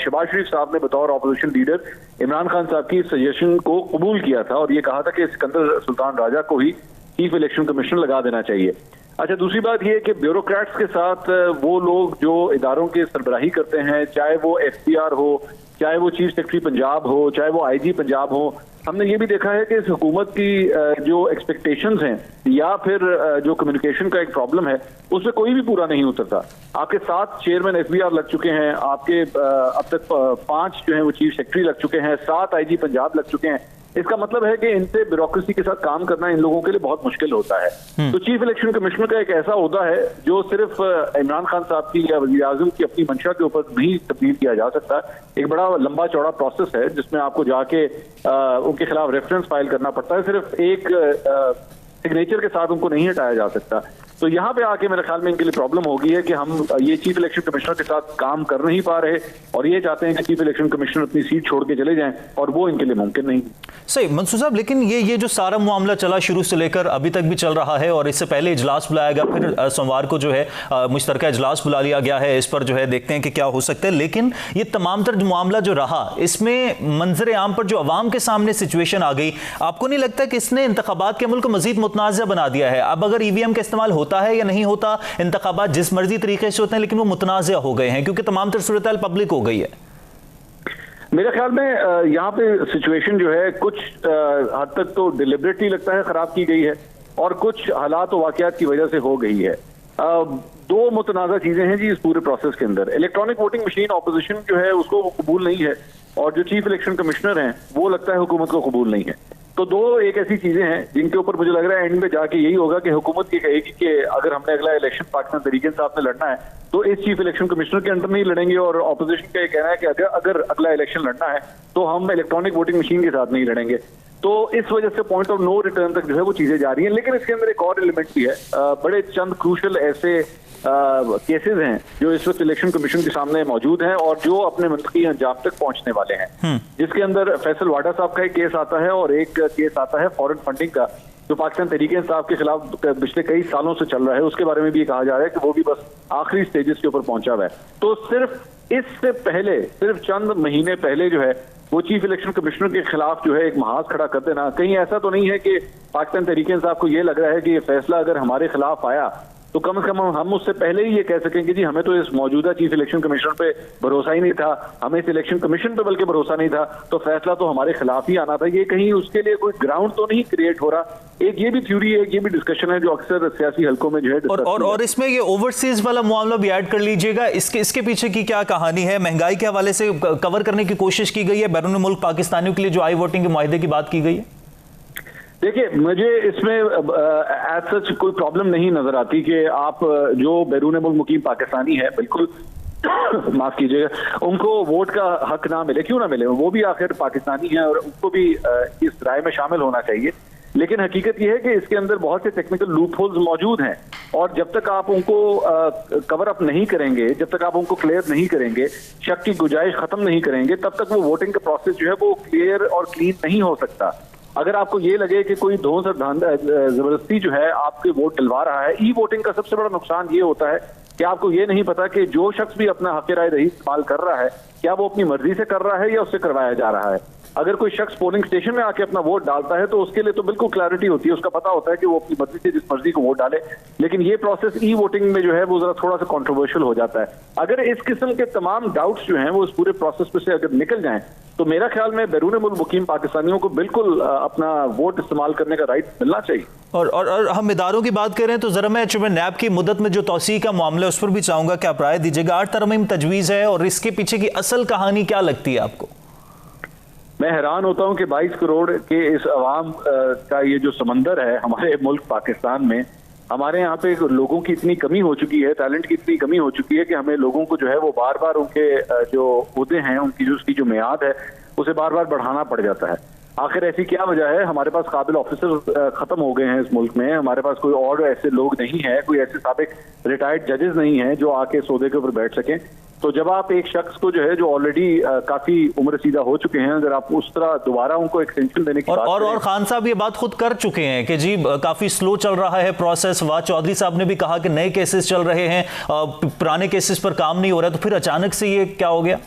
[SPEAKER 3] शहबाज शरीफ साहब ने बतौर ऑपोजिशन लीडर इमरान खान साहब की सजेशन को कबूल किया था और ये कहा था कि सिकंदर सुल्तान राजा को ही चीफ इलेक्शन कमिश्नर लगा देना चाहिए। अच्छा, दूसरी बात यह कि ब्यूरोक्रेट्स के साथ वो लोग जो इदारों के सरबराही करते हैं, चाहे वो FPR हो, चाहे वो चीफ सेक्रेटरी पंजाब हो, चाहे वो IG पंजाब हो, हमने ये भी देखा है कि इस हुकूमत की जो एक्सपेक्टेशंस हैं या फिर जो कम्युनिकेशन का एक प्रॉब्लम है उसमें कोई भी पूरा नहीं उतरता। आपके 7 चेयरमैन FBR लग चुके हैं, आपके अब तक 5 जो है वो चीफ सेक्रेटरी लग चुके हैं, 7 IG पंजाब लग चुके हैं। इसका मतलब है कि इनसे ब्यूरोक्रेसी के साथ काम करना इन लोगों के लिए बहुत मुश्किल होता है। तो चीफ इलेक्शन कमिश्नर का एक ऐसा ओहदा है जो सिर्फ इमरान खान साहब की या वज़ीर आज़म की अपनी मंशा के ऊपर नहीं तब्दील किया जा सकता। एक बड़ा लंबा चौड़ा प्रोसेस है जिसमें आपको जाके उनके खिलाफ रेफरेंस फाइल करना पड़ता है, सिर्फ एक सिग्नेचर के साथ उनको नहीं हटाया जा सकता। तो यहाँ पे आके मेरे ख्याल में इनके लिए प्रॉब्लम होगी है कि हम ये चीफ इलेक्शन कमिश्नर के साथ काम कर नहीं पा रहे और ये चाहते हैं कि चीफ इलेक्शन कमिश्नर अपनी सीट छोड़ के चले जाएं, और वो इनके लिए मुमकिन नहीं।
[SPEAKER 1] सही मंसूर साहब, लेकिन ये जो सारा मामला चला शुरू से लेकर अभी तक भी चल रहा है और इससे पहले इजलास बुलाया गया, फिर सोमवार को जो है मुश्तरका इजलास बुला लिया गया है, इस पर जो है देखते हैं कि क्या हो सकता है। लेकिन ये तमाम तर मामला जो रहा, इसमें मंजर आम पर जो अवाम के सामने सिचुएशन आ गई, आपको नहीं लगता कि इसने इंतखाबात के अमल को मजीद मुतनाज़ा बना दिया है? अब अगर EVM का इस्तेमाल होता है या नहीं होता, इंतखाबात जिस मर्जी तरीके से होते हैं लेकिन वो मुतनाज़ा हो गए हैं क्योंकि तमाम तर सूरत हाल पब्लिक हो गई है।
[SPEAKER 3] मेरे ख्याल में यहाँ पे सिचुएशन जो है कुछ हद तक तो डिलिबरेटली लगता है खराब की गई है और कुछ हालात और वाकयात की वजह से हो गई है। 2 मुतनाज़ा चीजें हैं जी इस पूरे प्रोसेस के अंदर। इलेक्ट्रॉनिक वोटिंग मशीन ऑपोजिशन जो है उसको कबूल नहीं है और जो चीफ इलेक्शन कमिश्नर हैं वो लगता है हुकूमत को कबूल नहीं है। तो दो एक ऐसी चीजें हैं जिनके ऊपर मुझे लग रहा है एंड में जाके यही होगा कि हुकूमत ये कहेगी कि अगर हमने अगला इलेक्शन पाकिस्तान तहरीक इंसाफ में लड़ना है तो इस चीफ इलेक्शन कमिश्नर के अंडर नहीं लड़ेंगे, और ऑपोजिशन का ये कहना है कि अगर अगला इलेक्शन लड़ना है तो हम इलेक्ट्रॉनिक वोटिंग मशीन के साथ नहीं लड़ेंगे। तो इस वजह से पॉइंट ऑफ नो रिटर्न तक जो है वो चीजें जा रही हैं। लेकिन इसके अंदर एक और एलिमेंट भी है, बड़े चंद क्रूशल ऐसे केसेस हैं जो इस वक्त इलेक्शन कमीशन के सामने मौजूद हैं और जो अपने मंतकी अंजाम तक पहुंचने वाले हैं, जिसके अंदर फैसल वाडा साहब का एक केस आता है और एक केस आता है फॉरेन फंडिंग का, जो पाकिस्तान तहरीक इंसाफ के खिलाफ पिछले कई सालों से चल रहा है। उसके बारे में भी कहा जा रहा है कि वो भी बस आखिरी स्टेजेस के ऊपर पहुंचा हुआ है। तो सिर्फ इससे पहले, सिर्फ चंद महीने पहले जो है वो चीफ इलेक्शन कमिश्नर के खिलाफ जो है एक महाज खड़ा कर देना, कहीं ऐसा तो नहीं है कि पाकिस्तान तहरीक इंसाफ को ये लग रहा है कि ये फैसला अगर हमारे खिलाफ आया तो कम से कम हम उससे पहले ही ये कह सकें कि जी हमें तो इस मौजूदा चीफ इलेक्शन कमिश्नर पे भरोसा ही नहीं था, हमें इस इलेक्शन कमीशन पे बल्कि भरोसा नहीं था, तो फैसला तो हमारे खिलाफ ही आना था। ये कहीं उसके लिए कोई ग्राउंड तो नहीं क्रिएट हो रहा। एक ये भी थ्योरी है, ये भी डिस्कशन है जो अक्सर सियासी हलकों में जो है
[SPEAKER 1] और इसमें ये ओवरसीज वाला मामला भी ऐड कर लीजिएगा। इसके पीछे की क्या कहानी है? महंगाई के हवाले से कवर करने की कोशिश की गई है, बैरून मुल्क पाकिस्तानियों के लिए जो आई वोटिंग के मुआहदे की बात की गई है।
[SPEAKER 3] देखिए, मुझे इसमें एज सच कोई प्रॉब्लम नहीं नजर आती कि आप जो बैरून मुल्क मुकीम पाकिस्तानी है, बिल्कुल माफ कीजिएगा, उनको वोट का हक ना मिले, क्यों ना मिले, वो भी आखिर पाकिस्तानी है और उनको भी इस राय में शामिल होना चाहिए। लेकिन हकीकत यह है कि इसके अंदर बहुत से टेक्निकल लूप होल्स मौजूद हैं और जब तक आप उनको कवर अप नहीं करेंगे, जब तक आप उनको क्लियर नहीं करेंगे, शक की गुंजाइश खत्म नहीं करेंगे, तब तक वो वोटिंग का प्रोसेस जो है वो क्लियर और क्लीन नहीं हो सकता। अगर आपको ये लगे कि कोई धौंस और जबरदस्ती जो है आपके वोट डलवा रहा है, ई वोटिंग का सबसे बड़ा नुकसान ये होता है कि आपको ये नहीं पता कि जो शख्स भी अपना हक राय रही इस्तेमाल कर रहा है, क्या वो अपनी मर्जी से कर रहा है या उससे करवाया जा रहा है। अगर कोई शख्स पोलिंग स्टेशन में आके अपना वोट डालता है तो उसके लिए तो बिल्कुल क्लैरिटी होती है, उसका पता होता है कि वो अपनी मर्जी से जिस मर्जी को वोट डाले। लेकिन ये प्रोसेस ई वोटिंग में जो है वो जरा थोड़ा सा कंट्रोवर्शियल हो जाता है। अगर इस किस्म के तमाम डाउट्स जो हैं वो इस पूरे प्रोसेस में से अगर निकल जाएं तो मेरा ख्याल में बैरून मुल्क मुकीम पाकिस्तानियों को बिल्कुल अपना वोट इस्तेमाल करने का राइट मिलना चाहिए।
[SPEAKER 1] और हम इदारों की बात करें तो जरा मैं नैब की मुद्दत में जो तौसी का मामला है उस पर भी चाहूंगा कि आप राय दीजिएगा। 8 तरमीम तजवीज़ है और इसके पीछे की असल कहानी क्या लगती है आपको?
[SPEAKER 3] मैं हैरान होता हूं कि 22 करोड़ के इस अवाम का ये जो समंदर है हमारे मुल्क पाकिस्तान में, हमारे यहाँ पे लोगों की इतनी कमी हो चुकी है, टैलेंट की इतनी कमी हो चुकी है कि हमें लोगों को जो है वो बार बार उनके जो ओहदे हैं उसकी जो मियाद है उसे बार बार बढ़ाना पड़ जाता है। आखिर ऐसी क्या वजह है? हमारे पास काबिल ऑफिसर खत्म हो गए हैं इस मुल्क में, हमारे पास कोई और ऐसे लोग नहीं है, कोई ऐसे साबिक रिटायर्ड जजेस नहीं है जो आके सौदे के ऊपर बैठ सकें। तो जब आप एक शख्स को जो है जो ऑलरेडी काफी उम्र सीधा हो चुके हैं, अगर आप उस तरह दोबारा उनको एक्सटेंशन देने की
[SPEAKER 1] और खान साहब ये बात खुद कर चुके हैं कि जी काफी स्लो चल रहा है प्रोसेस। वाज चौधरी साहब ने भी कहा कि नए केसेस चल रहे हैं, पुराने केसेस पर काम नहीं हो रहा, तो फिर अचानक से ये क्या हो गया?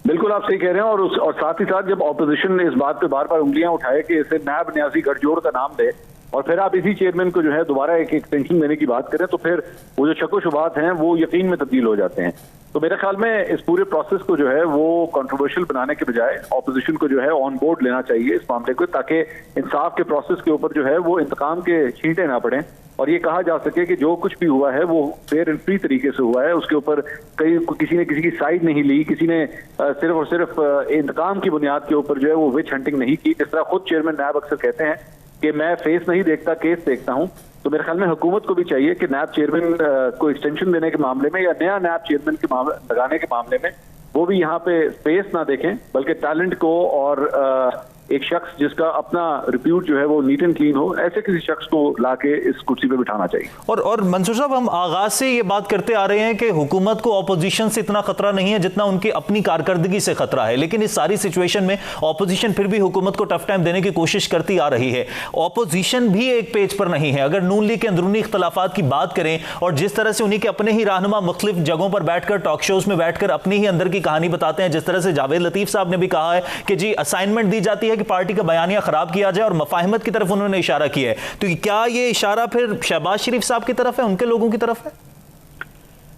[SPEAKER 3] बिल्कुल आप सही कह रहे हैं। और साथ ही साथ जब ऑपोजिशन ने इस बात पे बार बार उंगलियां उठाए कि इसे नैब न्यासी गठजोड़ का नाम दे और फिर आप इसी चेयरमैन को जो है दोबारा एक एक्सटेंशन देने की बात करें, तो फिर वो जो शक व शुबात हैं वो यकीन में तब्दील हो जाते हैं। तो मेरे ख्याल में इस पूरे प्रोसेस को जो है वो कंट्रोवर्शियल बनाने के बजाय ऑपोजिशन को जो है ऑन बोर्ड लेना चाहिए इस मामले को, ताकि इंसाफ के प्रोसेस के ऊपर जो है वो इंतकाम के छींटे ना पड़े और ये कहा जा सके कि जो कुछ भी हुआ है वो फेयर एंड फ्री तरीके से हुआ है। उसके ऊपर किसी ने किसी की साइड नहीं ली, किसी ने सिर्फ और सिर्फ इंतकाम की बुनियाद के ऊपर जो है वो विच हंटिंग नहीं की। जिस तरह खुद चेयरमैन नैब अक्सर कहते हैं कि मैं फेस नहीं देखता, केस देखता हूं। तो मेरे ख्याल में हुकूमत को भी चाहिए कि नैब चेयरमैन को एक्सटेंशन देने के मामले में या नया नैब चेयरमैन के लगाने के मामले में वो भी यहाँ पे स्पेस ना देखें, बल्कि टैलेंट को और एक शख्स जिसका अपना रिप्यूट जो है वो नीट एंड क्लीन हो, ऐसे किसी शख्स को लाके इस कुर्सी पे बिठाना चाहिए।
[SPEAKER 1] और मंसूर साहब, हम आगाज से ये बात करते आ रहे हैं कि हुकूमत को ऑपोजिशन से इतना खतरा नहीं है जितना उनकी अपनी कारकर्दगी से खतरा है, लेकिन इस सारी सिचुएशन में ऑपोजिशन फिर भी हुकूमत को टफ टाइम देने की कोशिश करती आ रही है। ऑपोजिशन भी एक पेज पर नहीं है। अगर नून लीग के अंदरूनी इख्तलाफात की बात करें और जिस तरह से उन्हीं के अपने ही रहनुमा मुख्तलिफ जगहों पर बैठकर टॉक शोज में बैठकर अपनी ही अंदर की कहानी बताते हैं, जिस तरह से जावेद लतीफ साहब ने भी कहा है कि जी असाइनमेंट दी जाती है कि पार्टी का बयानिया खराब किया जाए और मफाहिमत की तरफ उन्होंने इशारा किया है, तो क्या ये इशारा फिर शहबाज शरीफ साहब की तरफ है, उनके लोगों की तरफ है?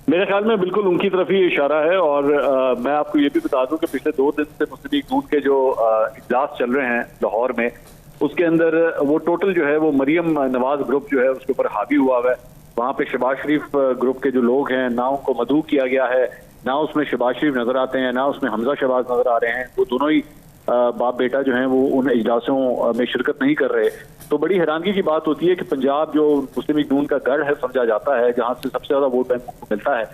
[SPEAKER 3] मेरे ख्याल में बिल्कुल उनकी तरफ ही इशारा है। और मैं आपको ये भी बता दूं कि पिछले 2 दिन से मुस्लिम लीग नून के जो इजलास चल रहे हैं लाहौर में, उसके अंदर वो टोटल जो है वो मरियम नवाज ग्रुप जो है उसके ऊपर हावी हुआ है। वहां पे शहबाज शरीफ ग्रुप के जो लोग हैं ना उनको मदऊ किया गया है, ना उसमें शहबाज शरीफ नजर आते हैं, ना उसमें हमजा शहबाज नजर आ रहे हैं। वो दोनों ही बाप बेटा जो हैं वो उन इजलासों में शिरकत नहीं कर रहे, तो बड़ी हैरानगी की बात होती है कि पंजाब जो मुस्लिम लीग नून का गढ़ है समझा जाता है, जहां से सबसे ज्यादा वोट बैंक को मिलता है,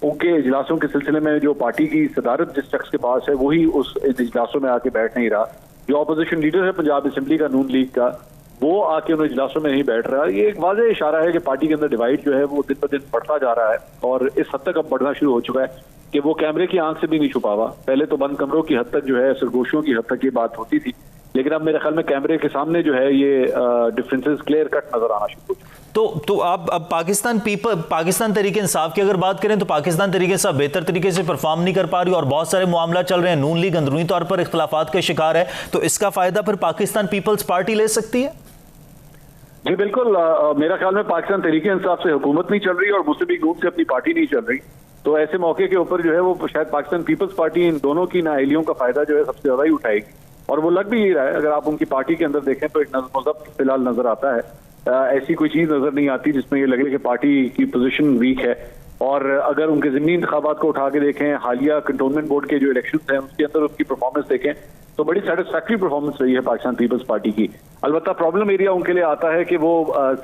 [SPEAKER 3] उनके इजलासों के सिलसिले में जो पार्टी की सदारत जिस शख्स के पास है वही उस इजलासों में आके बैठ नहीं रहा। जो अपोजिशन लीडर है पंजाब असेंबली का नून लीग का, वो आके उन इजलासों में नहीं बैठ रहा। ये एक वाज़ेह इशारा है कि पार्टी के अंदर डिवाइड जो है वो दिन ब दिन बढ़ता जा रहा है और इस हद तक अब बढ़ना शुरू हो चुका है कि वो कैमरे की आंख से भी नहीं छुपावा। पहले तो बंद कमरों की हद तक जो है, सरगोशियों की हद तक ये बात होती थी, लेकिन अब मेरे ख्याल में कैमरे के सामने जो है ये डिफरेंसेस क्लियर कट नजर आना शुरू हो चुके हैं।
[SPEAKER 1] तो आप अब पाकिस्तान तहरीक इंसाफ की अगर बात करें तो पाकिस्तान तहरीक इंसाफ बेहतर तरीके से परफॉर्म नहीं कर पा रही और बहुत सारे मामला चल रहे हैं, नून लीग अंदरूनी तौर पर इख्तलाफात का शिकार है, तो इसका फायदा फिर पाकिस्तान पीपल्स पार्टी ले सकती है?
[SPEAKER 3] जी बिल्कुल, मेरा ख्याल में पाकिस्तान तहरीक इंसाफ से हुकूमत नहीं चल रही और मुस्लिम लीग नून से अपनी पार्टी नहीं चल रही, तो ऐसे मौके के ऊपर जो है वो शायद पाकिस्तान पीपल्स पार्टी इन दोनों की नाअहलियों का फायदा जो है सबसे ज्यादा ही उठाएगी, और वो लग भी ही रहा है। अगर आप उनकी पार्टी के अंदर देखें तो एक नज़र फिलहाल नजर आता है, ऐसी कोई चीज नजर नहीं आती जिसमें ये लगे कि पार्टी की पोजीशन वीक है। और अगर उनके ज़िमनी इंतखाबात को उठा के देखें, हालिया कंटोनमेंट बोर्ड के जो इलेक्शन हैं उसके अंदर उसकी परफॉर्मेंस देखें तो बड़ी सेटिस्फैक्ट्री परफॉर्मेंस रही है पाकिस्तान पीपल्स पार्टी की। अलबत्ता प्रॉब्लम एरिया उनके लिए आता है कि वो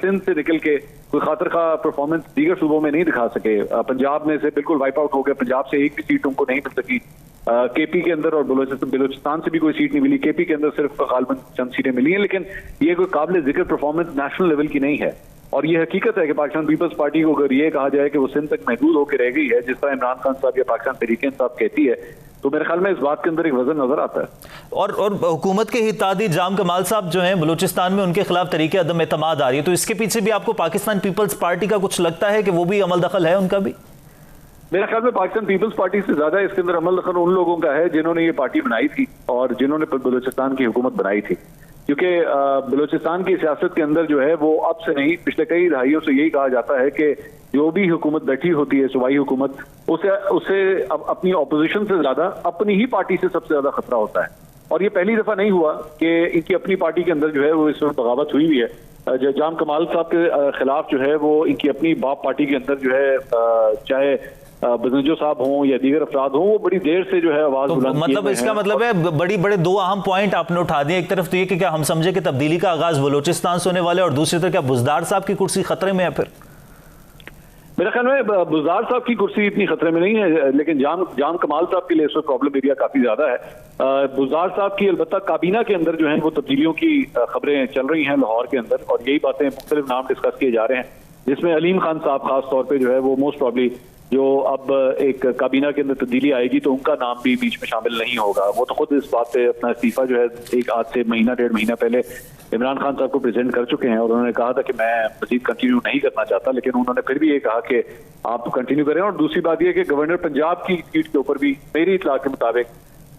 [SPEAKER 3] सिंध से निकल के कोई खातर का परफॉर्मेंस दीगर सूबों में नहीं दिखा सके। पंजाब में से बिल्कुल वाइप आउट हो गए, पंजाब से एक भी सीट उनको नहीं मिल सकी। केपी के अंदर और बलोचिस्तान से भी कोई सीट नहीं मिली, केपी के अंदर सिर्फ गालिबन चंद सीटें मिली हैं, लेकिन ये कोई काबिल जिक्र परफॉर्मेंस नेशनल लेवल की नहीं है। और ये हकीकत है कि पाकिस्तान पीपल्स पार्टी को अगर ये कहा जाए कि वो सिंध तक महदूद होकर रह गई है, जिस तरह इमरान खान साहब या पाकिस्तान तहरीक इंसाफ कहती है, तो मेरे ख्याल में इस बात के अंदर एक वजन नजर आता है।
[SPEAKER 1] और हुकूमत के हितादी जाम कमाल साहब जो हैं बलूचिस्तान में, उनके खिलाफ तरीके अदम एतमाद आ रही है, तो इसके पीछे भी आपको पाकिस्तान पीपल्स पार्टी का कुछ लगता है कि वो भी अमल दखल है उनका भी?
[SPEAKER 3] मेरा ख्याल में पाकिस्तान पीपल्स पार्टी से ज्यादा इसके अंदर अमल दखल उन लोगों का है जिन्होंने ये पार्टी बनाई थी और जिन्होंने बलूचिस्तान की हुकूमत बनाई थी, क्योंकि बलूचिस्तान की सियासत के अंदर जो है वो अब से नहीं पिछले कई दहाइयों से यही कहा जाता है कि जो भी हुकूमत बैठी होती है सूबाई हुकूमत, उसे अब अपनी ऑपोजिशन से ज्यादा अपनी ही पार्टी से सबसे ज्यादा खतरा होता है। और ये पहली दफा नहीं हुआ कि इनकी अपनी पार्टी के अंदर जो है वो इस वक्त बगावत हुई हुई है। जो जाम कमाल साहब के खिलाफ जो है वो इनकी अपनी बाप पार्टी के अंदर जो है चाहे बजनजो साहब हों या दीगर अफराद हों, वो बड़ी देर से जो है आवाज बुलंद
[SPEAKER 1] मतलब इसका मतलब है बड़े दो अहम पॉइंट आपने उठा दिए। एक तरफ तो ये कि क्या हम समझे कि तब्दीली का आगाज बलोचिस्तान से होने वाले, और दूसरी तरफ क्या बुज़दार साहब की कुर्सी खतरे में है? फिर
[SPEAKER 3] मेरे ख्याल में बुज़दार साहब की कुर्सी इतनी खतरे में नहीं है, लेकिन जाम कमाल साहब के लिए इसमें प्रॉब्लम एरिया काफी ज्यादा है। बुज़दार साहब की अलबत्ता काबीना के अंदर जो है वो तब्दीलियों की खबरें चल रही हैं लाहौर के अंदर, और यही बातें मुख्तलिफ नाम डिस्कस किए जा रहे हैं, जिसमें अलीम खान साहब खास तौर पर जो है वो मोस्ट प्रॉब्ली जो अब एक काबीना के अंदर तब्दीली आएगी तो उनका नाम भी बीच में शामिल नहीं होगा। वो तो खुद इस बात पे अपना इस्तीफा जो है एक आज से डेढ़ महीना पहले इमरान खान साहब को प्रेजेंट कर चुके हैं और उन्होंने कहा था कि मैं मजीद कंटिन्यू नहीं करना चाहता, लेकिन उन्होंने फिर भी ये कहा कि आप कंटिन्यू करें। और दूसरी बात यह कि गवर्नर पंजाब की सीट के ऊपर भी मेरी इत्तला के मुताबिक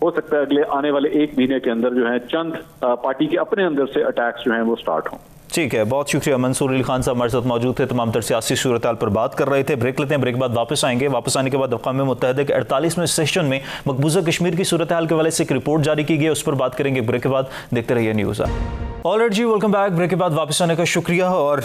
[SPEAKER 3] हो सकता है अगले आने वाले एक महीने के अंदर जो है चंद पार्टी के अपने अंदर से अटैक्स जो हैं वो स्टार्ट हों।
[SPEAKER 1] ठीक है, बहुत शुक्रिया। मंसूर अली खान साहब हमारे साथ मौजूद थे, तमाम तर सियासी सूरत हाल पर बात कर रहे थे। ब्रेक लेते हैं, ब्रेक बाद वापस आएंगे। वापस आने के बाद अक़वाम मुत्तहिदा के 48वें सेशन में मकबूजा कश्मीर की सूरत हाल के हवाले से एक रिपोर्ट जारी की गई है, उस पर बात करेंगे। ब्रेक के बाद देखते रहिए न्यूज़। ऑलराइट जी, वेलकम बैक। ब्रेक के बाद वापस आने का शुक्रिया। और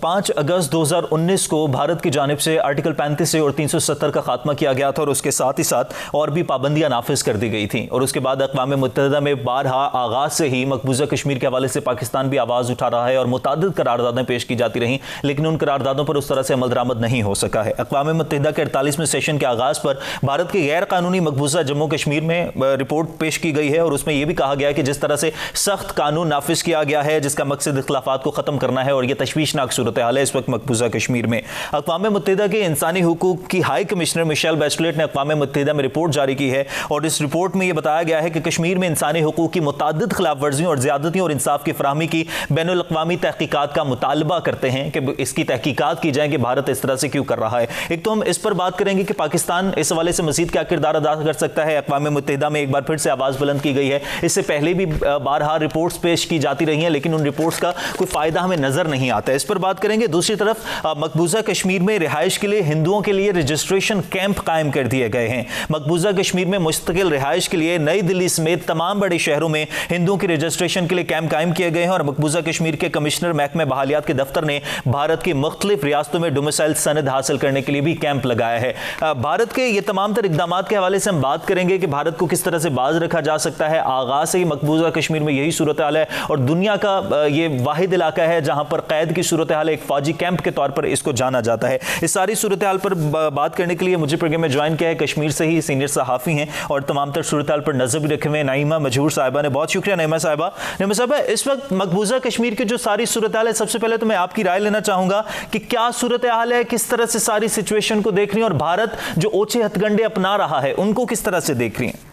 [SPEAKER 1] 5 अगस्त 2019 को भारत की जानिब से आर्टिकल 35 और 370 का खात्मा किया गया था और उसके साथ ही साथ और भी पाबंदियां नाफिज कर दी गई थी। और उसके बाद अक़वाम मुत्तहिदा में बारहा आगाज से ही मकबूजा कश्मीर के हवाले से पाकिस्तान भी आवाज़ उठा रहा है और मुतादिद करारदादें पेश की जाती रहीं, लेकिन उन करारदादों पर उस तरह से अमल दरामद नहीं हो सका है। अक़वाम मुत्तहिदा के 48वें सेशन के आगाज़ पर भारत के गैर कानूनी मकबूजा जम्मू कश्मीर में रिपोर्ट पेश की गई है और उसमें यह भी कहा गया कि जिस तरह से सख्त कानून नाफिज किया गया है जिसका मकसद इख्तिलाफात को खत्म करना है, और यह तशवीशनाक सूरत हाल है इस वक्त मकबूजा कश्मीर में। अक़वाम मुत्तहिदा के इंसानी हुकूक की हाई कमिश्नर मिशेल बैचलेट ने अक़वाम मुत्तहिदा में रिपोर्ट जारी की है और इस रिपोर्ट में यह बताया गया है कि कश्मीर में इंसानी हुकूक की मुतादिद खिलाफ वर्जियों और ज़्यादतियों और इंसाफ की फराहमी की बैनुल अक़वामी तहकीकात का मुतालबा करते हैं कि इसकी तहकीकात की जाए कि भारत इस तरह से क्यों कर रहा है। एक तो हम इस पर बात करेंगे कि पाकिस्तान इस हवाले से मज़ीद क्या किरदार अदा कर सकता है। अक़वाम मुत्तहिदा में एक बार फिर से आवाज़ बुलंद की गई है, इससे पहले भी बारहा रिपोर्ट्स पेश की जाती रही हैं, लेकिन उन रिपोर्ट्स का कोई फायदा हमें नजर नहीं आता है। इस पर बात करेंगे। दूसरी तरफ मकबूजा कश्मीर में रिहाइश के लिए हिंदुओं के लिए रजिस्ट्रेशन कैंप कायम कर दिए गए हैं। मकबूजा कश्मीर में मुस्तकिल रिहाइश के लिए नई दिल्ली समेत तमाम बड़े शहरों में हिंदुओं की रजिस्ट्रेशन के लिए कैंप कायम किए गए हैं और मकबूजा कश्मीर के कमिश्नर महकमे बहालियात के दफ्तर ने भारत की मुख्तलिफ रियासतों में डोमिसाइल सनद हासिल करने के लिए भी कैंप लगाया है। भारत के ये तमाम तर इकदाम के हवाले से हम बात करेंगे कि भारत को किस तरह से बाज रखा जा सकता है। आगाज से ही मकबूजा कश्मीर में यही सूरत हाल है और दुनिया का ये वाहिद इलाका है जहां पर कैद की सूरत हाल एक फौजी कैंप के तौर पर इसको जाना जाता है। इस सारी सूरत हाल पर बात करने के लिए मुझे प्रोग्राम में ज्वाइन किया है कश्मीर से ही सीनियर सहाफ़ी हैं और तमाम तर सूरत हाल पर नजर भी रखे हुए नाइमा मजहूर साहिबा ने। बहुत शुक्रिया नाइमा साहिबा। नाइमा साहिबा, इस वक्त मकबूजा कश्मीर की जो सारी सूरत हाल है, सबसे पहले तो मैं आपकी राय लेना चाहूंगा कि क्या सूरत हाल है, किस तरह से सारी सिचुएशन को देख रही हैं और भारत जो ओछे हथकंडे अपना रहा है उनको किस तरह से देख रही हैं?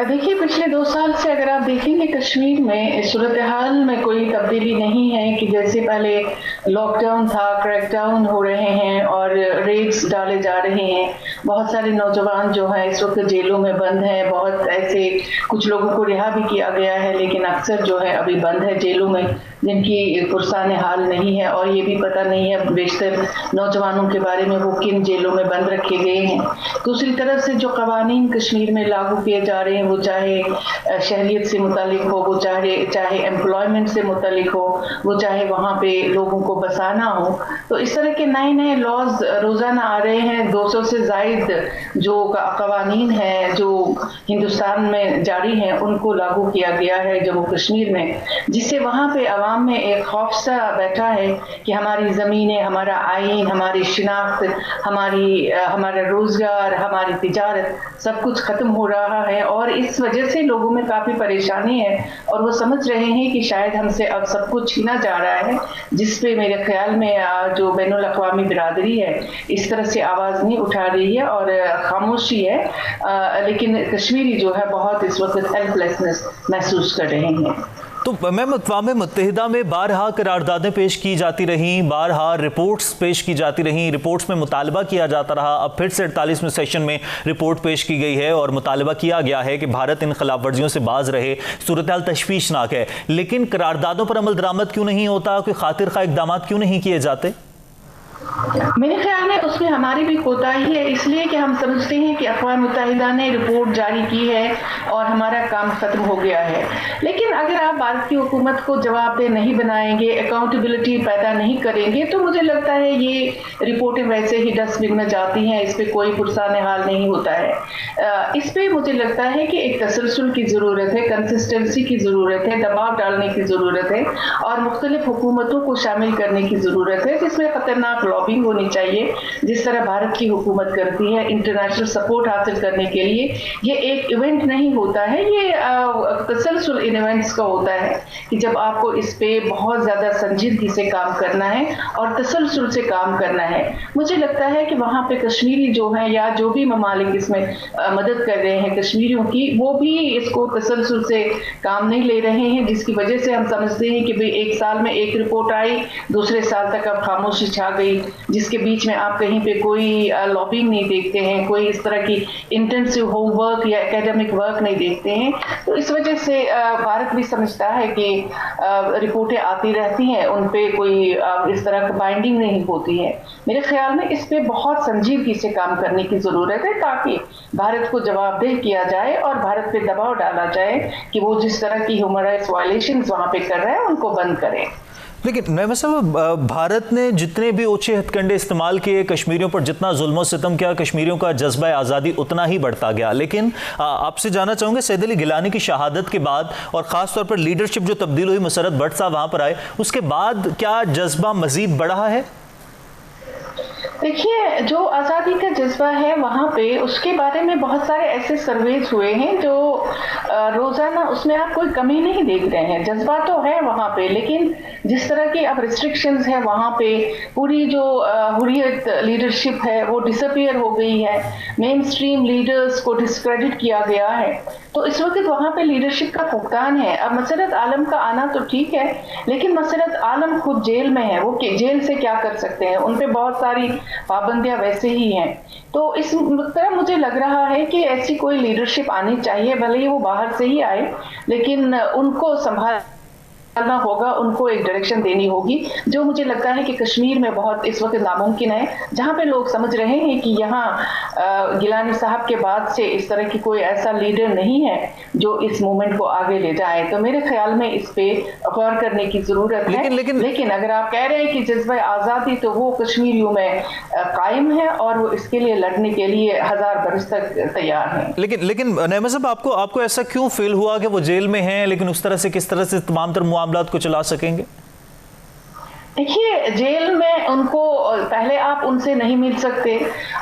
[SPEAKER 4] देखिए, पिछले 2 साल से अगर आप देखेंगे कश्मीर में सूरत हाल में कोई तब्दीली नहीं है कि जैसे पहले लॉकडाउन था, क्रैकडाउन हो रहे हैं और रेड्स डाले जा रहे हैं। बहुत सारे नौजवान जो है इस वक्त जेलों में बंद हैं। बहुत ऐसे कुछ लोगों को रिहा भी किया गया है, लेकिन अक्सर जो है अभी बंद है जेलों में, जिनकी पुरसाने हाल नहीं है और ये भी पता नहीं है बेशतर नौजवानों के बारे में वो किन जेलों में बंद रखे गए हैं। दूसरी तरफ से जो कवानीन कश्मीर में लागू किए जा रहे हैं, वो चाहे शहरियत से मुतालिक हो, वो चाहे एम्प्लॉयमेंट से मुतालिक हो, वो चाहे वहाँ पे लोगों को बसाना हो, तो इस तरह के नए नए लॉज रोज़ाना आ रहे हैं। 200 से ज़ायद जो कवानीन हैं जो हिंदुस्तान में जारी हैं उनको लागू किया गया है जम्मू कश्मीर में, जिससे वहाँ पे आवाम में एक खौफ सा बैठा है कि हमारी ज़मीनें, हमारा आइन, हमारी शिनाख्त, हमारा रोज़गार, हमारी तिजारत सब कुछ ख़त्म हो रहा है और इस वजह से लोगों में काफ़ी परेशानी है और वो समझ रहे हैं कि शायद हमसे अब सब कुछ छीना जा रहा है, जिस पे मेरे ख्याल में जो बैनुल अक़वामी बिरादरी है इस तरह से आवाज़ नहीं उठा रही है और खामोशी है। लेकिन कश्मीरी जो है बहुत इस वक्त हेल्पलेसनेस महसूस कर रहे हैं।
[SPEAKER 1] तो मैम, अक़वाम मुत्तहिदा में बारहा करारदादें पेश की जाती रहीं, बारहा रिपोर्ट्स पेश की जाती रहीं, रिपोर्ट्स में मुतालबा किया जाता रहा। अब फिर से 48वें सेशन में रिपोर्ट पेश की गई है और मुतालबा किया गया है कि भारत इन खिलाफ वर्जियों से बाज रहे। सूरत हाल तशवीशनाक है, लेकिन करारदादों पर अमल दरामद क्यों नहीं होता? कोई खातिर खा इक़दाम क्यों नहीं किए जाते?
[SPEAKER 4] मेरे ख्याल में उसमें हमारी भी कोताही है, इसलिए कि हम समझते हैं कि अक़वाम मुत्तहिदा ने रिपोर्ट जारी की है और हमारा काम ख़त्म हो गया है। लेकिन अगर आप भारत की हुकूमत को जवाबदेह नहीं बनाएंगे, अकाउंटेबिलिटी पैदा नहीं करेंगे, तो मुझे लगता है ये रिपोर्टें वैसे ही डस्टबिन में जाती हैं, इस पर कोई पुरसाने हाल नहीं होता है। इस पर मुझे लगता है कि एक तसलसल की ज़रूरत है, कंसिस्टेंसी की ज़रूरत है, दबाव डालने की ज़रूरत है और मुख्तलिफ हुकूमतों को शामिल करने की ज़रूरत है, जिसमें ख़तरनाक लॉबिंग होनी चाहिए जिस तरह भारत की हुकूमत करती है इंटरनेशनल सपोर्ट हासिल करने के लिए। ये एक इवेंट नहीं होता है, ये तसलसल इन इवेंट्स का होता है कि जब आपको इस पे बहुत ज़्यादा संजीदगी से काम करना है और तसलसल से काम करना है। मुझे लगता है कि वहाँ पे कश्मीरी जो है या जो भी ममालिक इसमें मदद कर रहे हैं कश्मीरियों की, वो भी इसको तसलसल से काम नहीं ले रहे हैं, जिसकी वजह से हम समझते हैं कि भाई एक साल में एक रिपोर्ट आई, दूसरे साल तक अब खामोशी छा गई, जिसके बीच में आप कहीं पे कोई लॉबिंग नहीं देखते हैं, कोई इस तरह की इंटेंसिव होमवर्क या एकेडमिक वर्क नहीं देखते हैं। तो इस वजह से भारत भी समझता है कि रिपोर्टें आती रहती हैं, उन पे कोई इस तरह का बाइंडिंग नहीं होती है। मेरे ख्याल में इस पे बहुत संजीदगी से काम करने की ज़रूरत है ताकि भारत को जवाबदेह किया जाए और भारत पे दबाव डाला जाए कि वो जिस तरह की ह्यूमन राइट्स वायलेशंस वहाँ पे कर रहे हैं उनको बंद करें।
[SPEAKER 1] लेकिन नईमा साहब, भारत ने जितने भी ओछे हथकंडे इस्तेमाल किए, कश्मीरियों पर जितना जुल्म सितम किया, कश्मीरियों का जज्बा आज़ादी उतना ही बढ़ता गया। लेकिन आपसे जानना चाहूँगे, सैयद अली गिलानी की शहादत के बाद और ख़ास तौर पर लीडरशिप जो तब्दील हुई, मुसर्रत भट्ट साहब वहाँ पर आए, उसके बाद क्या जज्बा मज़ीद बढ़ा है?
[SPEAKER 4] देखिए, जो आज़ादी का जज्बा है वहाँ पे, उसके बारे में बहुत सारे ऐसे सर्वेज हुए हैं जो रोज़ाना उसमें आप कोई कमी नहीं देख रहे हैं। जज्बा तो है वहाँ पे, लेकिन जिस तरह की अब रिस्ट्रिक्शंस है वहाँ पे, पूरी जो हुर्रियत लीडरशिप है वो डिसअपीयर हो गई है, मेन स्ट्रीम लीडर्स को डिस्क्रेडिट किया गया है। तो इस वक्त वहाँ पे लीडरशिप का फुकदान है। अब मसरत आलम का आना तो ठीक है, लेकिन मसरत आलम खुद जेल में है, वो जेल से क्या कर सकते हैं? उन पे बहुत सारी पाबंदियां वैसे ही हैं। तो इस तरह मुझे लग रहा है कि ऐसी कोई लीडरशिप आनी चाहिए, भले ही वो बाहर से ही आए, लेकिन उनको संभालना होगा, उनको एक डायरेक्शन देनी होगी, जो मुझे लगता है कि कश्मीर में बहुत इस वक्त नामुमकिन है, जहां पे लोग समझ रहे हैं कि यहाँ गिलानी साहब के बाद से इस तरह की कोई ऐसा लीडर नहीं है जो इस मूवमेंट को आगे ले जाए। तो मेरे ख्याल में इस पे गौर करने की जरूरत है। लेकिन अगर आप कह रहे हैं कि जज्बा आज़ादी, तो वो कश्मीरियों में कायम है और वो इसके लिए लड़ने के लिए 1000 बरस तक तैयार हैं।
[SPEAKER 1] लेकिन नईमा साहब, आपको ऐसा क्यों फील हुआ कि वो जेल में हैं, लेकिन उस तरह से किस तरह से तमाम तर मामलात को चला सकेंगे?
[SPEAKER 4] देखिए, जेल में उनको पहले आप उनसे नहीं मिल सकते,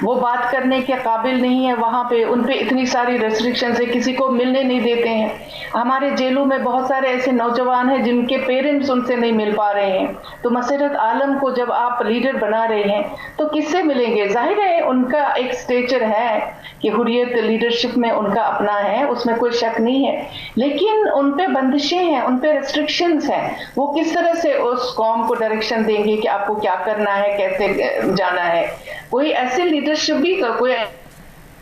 [SPEAKER 4] वो बात करने के काबिल नहीं है, वहां पे उन पे इतनी सारी रेस्ट्रिक्शन है, किसी को मिलने नहीं देते हैं। हमारे जेलों में बहुत सारे ऐसे नौजवान हैं जिनके पेरेंट्स उनसे नहीं मिल पा रहे हैं। तो मसरत आलम को जब आप लीडर बना रहे हैं तो किससे मिलेंगे? जाहिर है उनका एक स्टेचर है कि हुर्रियत लीडरशिप में उनका अपना है, उसमें कोई शक नहीं है, लेकिन उन पे बंदिशें हैं, उन पे रेस्ट्रिक्शंस हैं। वो किस तरह से उस कौम को डायरेक्शन देंगे कि आपको क्या करना है, कैसे जाना है? कोई ऐसे लीडरशिप भी, कोई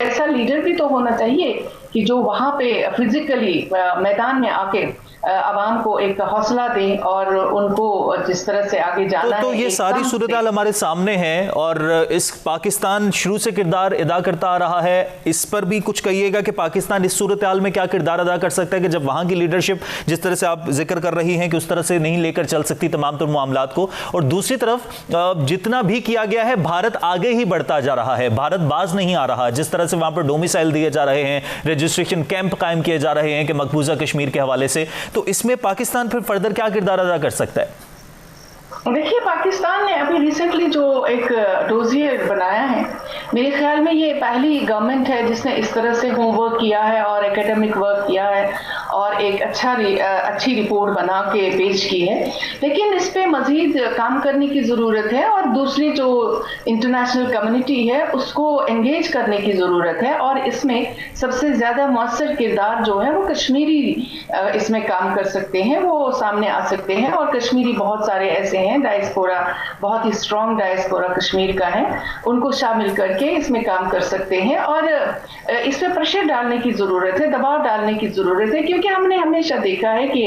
[SPEAKER 4] ऐसा लीडर भी तो होना चाहिए कि जो वहां पे फिजिकली मैदान में आके आवाम को एक हौसला दे और उनको जिस तरह से आगे जाना
[SPEAKER 1] तो ये सारी सूरत हाल हमारे सामने है और इस पाकिस्तान शुरू से किरदार अदा करता आ रहा है। इस पर भी कुछ कहिएगा कि पाकिस्तान इस सूरत हाल में क्या किरदार अदा कर सकता है कि जब वहां की लीडरशिप जिस तरह से आप जिक्र कर रही हैं कि उस तरह से नहीं लेकर चल सकती तमाम तर मामलात को, और दूसरी तरफ जितना भी किया गया है भारत आगे ही बढ़ता जा रहा है, भारत बाज नहीं आ रहा। जिस तरह से वहां पर डोमिसाइल दिए जा रहे हैं, रजिस्ट्रेशन कैंप कायम किए जा रहे हैं कि मकबूजा कश्मीर के हवाले से, तो इसमें पाकिस्तान फिर फर्दर क्या किरदार अदा कर सकता है?
[SPEAKER 4] देखिए, पाकिस्तान ने अभी रिसेंटली जो एक डोजियर बनाया है, मेरे ख्याल में ये पहली गवर्नमेंट है जिसने इस तरह से होमवर्क किया है और एकेडमिक वर्क किया है और एक अच्छी रिपोर्ट बना के पेश की है। लेकिन इस पे मजीद काम करने की ज़रूरत है और दूसरी जो इंटरनेशनल कम्युनिटी है उसको एंगेज करने की ज़रूरत है। और इसमें सबसे ज़्यादा मौसर किरदार जो है वो कश्मीरी इसमें काम कर सकते हैं, वो सामने आ सकते हैं। और कश्मीरी बहुत सारे ऐसे हैं, डायस्पोरा बहुत ही स्ट्रॉन्ग डायस्पोरा कश्मीर का है, उनको शामिल करके इसमें काम कर सकते हैं। और इस पे प्रेशर डालने की ज़रूरत है, दबाव डालने की ज़रूरत है, क्योंकि हमने हमेशा देखा है कि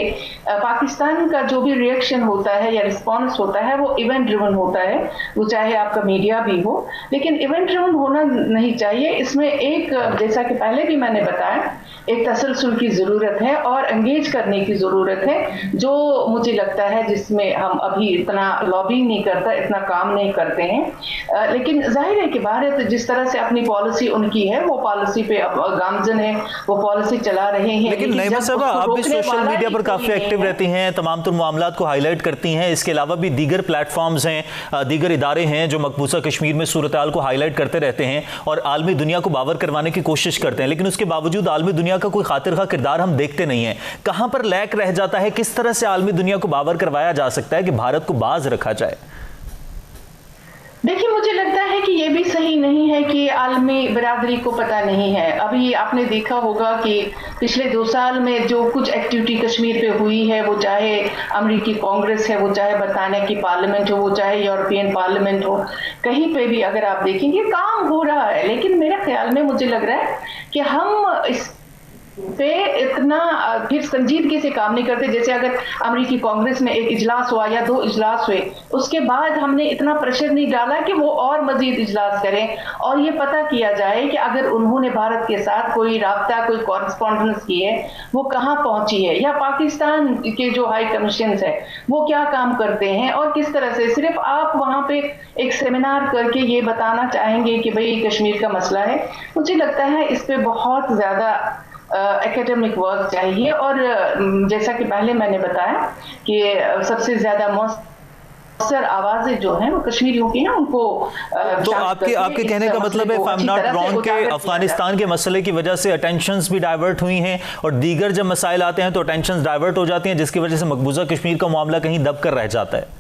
[SPEAKER 4] पाकिस्तान का जो भी रिएक्शन होता है या रिस्पॉन्स होता है वो इवेंट ड्रिवन होता है, वो चाहे आपका मीडिया भी हो, लेकिन इवेंट ड्रिवन होना नहीं चाहिए। इसमें एक, जैसा कि पहले भी मैंने बताया, एक तसलसल की ज़रूरत है और एंगेज करने की ज़रूरत है, जो मुझे लगता है जिसमें हम अभी इतना लॉबिंग नहीं करता, इतना काम नहीं करते हैं। लेकिन जाहिर है कि भारत जिस तरह से अपनी पॉलिसी उनकी है, वो पॉलिसी पे गामजन है, वो पॉलिसी चला रहे हैं।
[SPEAKER 1] लेकिन नईमा साहब, आप भी सोशल मीडिया पर काफी एक्टिव रहती हैं, तमाम तर मामलात को हाईलाइट करती हैं। इसके अलावा भी दीगर प्लेटफॉर्म्स हैं, दीगर इदारे हैं जो मकबूजा कश्मीर में सूरत हाल को हाईलाइट करते रहते हैं और आलमी दुनिया को बावर करवाने की कोशिश करते हैं। लेकिन उसके बावजूद आलमी दुनिया का कोई खातिर खा किरदार हम देखते नहीं है। कहां पर लैक रह जाता है? किस तरह से आलमी दुनिया को बावर करवाया जा सकता है कि भारत को बाज रखा जाए?
[SPEAKER 4] देखिए, मुझे लगता है कि ये भी सही नहीं है कि आलमी बिरादरी को पता नहीं है। अभी आपने देखा होगा कि पिछले 2 साल में जो कुछ एक्टिविटी कश्मीर पे हुई है, वो चाहे अमेरिकी कांग्रेस है, वो चाहे बरतानिया की पार्लियामेंट हो, वो चाहे यूरोपियन पार्लियामेंट हो, कहीं पे भी अगर आप देखेंगे काम हो रहा है। लेकिन मेरे ख्याल में मुझे लग रहा है कि हम इस पे इतना फिर संजीदगी से काम नहीं करते। जैसे अगर अमेरिकी कांग्रेस में एक इजलास हुआ या 2 इजलास हुए, उसके बाद हमने इतना प्रेशर नहीं डाला कि वो और मजीद इजलास करें और ये पता किया जाए कि अगर उन्होंने भारत के साथ कोई राब्ता, कोई कॉरेस्पॉन्डेंस की है, वो कहाँ पहुंची है, या पाकिस्तान के जो हाई कमीशन है वो क्या काम करते हैं और किस तरह से। सिर्फ आप वहां पे एक सेमिनार करके ये बताना चाहेंगे कि भाई कश्मीर का मसला है, मुझे लगता है इस पे बहुत ज्यादा एकेडमिक वर्क चाहिए। और जैसा कि पहले मैंने बताया कि सबसे ज्यादा मौसर आवाजें जो हैं वो कश्मीरियों की हैं, उनको
[SPEAKER 1] तो आपके कहने का मतलब है, if I am not wrong, कि अफगानिस्तान के मसले की वजह से अटेंशंस भी डाइवर्ट हुई हैं और दीगर जब मसाइल आते हैं तो अटेंशंस डाइवर्ट हो जाती हैं, जिसकी वजह से मकबूजा कश्मीर का मामला कहीं दब कर रह जाता है।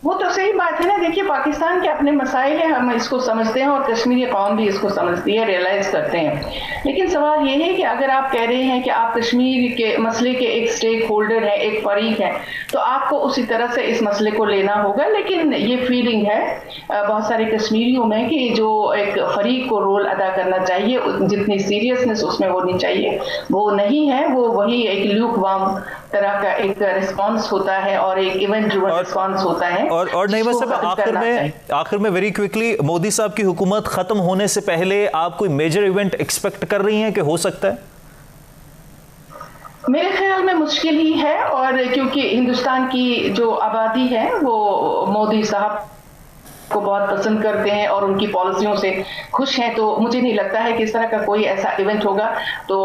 [SPEAKER 4] वो तो सही बात है ना। देखिए, पाकिस्तान के अपने मसाइल हैं, हम इसको समझते हैं और कश्मीरी कौम भी इसको समझती है, रियलाइज करते हैं। लेकिन सवाल ये है कि अगर आप कह रहे हैं कि आप कश्मीर के मसले के एक स्टेक होल्डर हैं, एक फरीक हैं, तो आपको उसी तरह से इस मसले को लेना होगा। लेकिन ये फीलिंग है बहुत सारे कश्मीरियों में कि जो एक फरीक को रोल अदा करना चाहिए, जितनी सीरियसनेस उसमें होनी चाहिए वो नहीं है। वो वही एक ल्यूक वार्म तरह का एक रिस्पॉन्स होता है और एक इवेंट ड्रिवन रिस्पॉन्स होता है।
[SPEAKER 1] और नहीं बस आखिर में वेरी क्विकली, मोदी साहब की हुकूमत खत्म होने से पहले आप कोई मेजर इवेंट एक्सपेक्ट कर रही हैं कि हो सकता है?
[SPEAKER 4] मेरे ख्याल में मुश्किल ही है, और क्योंकि हिंदुस्तान की जो आबादी है वो मोदी साहब को बहुत पसंद करते हैं और उनकी पॉलिसियों से खुश हैं, तो मुझे नहीं लगता है कि इस तरह का कोई ऐसा इवेंट होगा। तो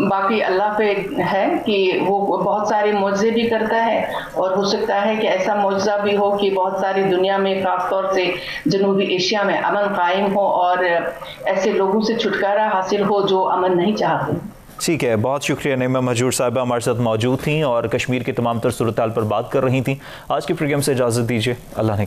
[SPEAKER 4] बाकी अल्लाह पे है कि वो बहुत सारे मुआवजे भी करता है, और हो सकता है कि ऐसा मुआवजा भी हो कि बहुत सारी दुनिया में, खासतौर से जनूबी एशिया में अमन कायम हो और ऐसे लोगों से छुटकारा हासिल हो जो अमन नहीं चाहते।
[SPEAKER 1] ठीक है, बहुत शुक्रिया नईमा महजूर साहिबा हमारे साथ मौजूद थी और कश्मीर की तमाम तर सूरत हाल पर बात कर रही थी। आज के प्रोग्राम से इजाज़त दीजिए। अल्लाह ने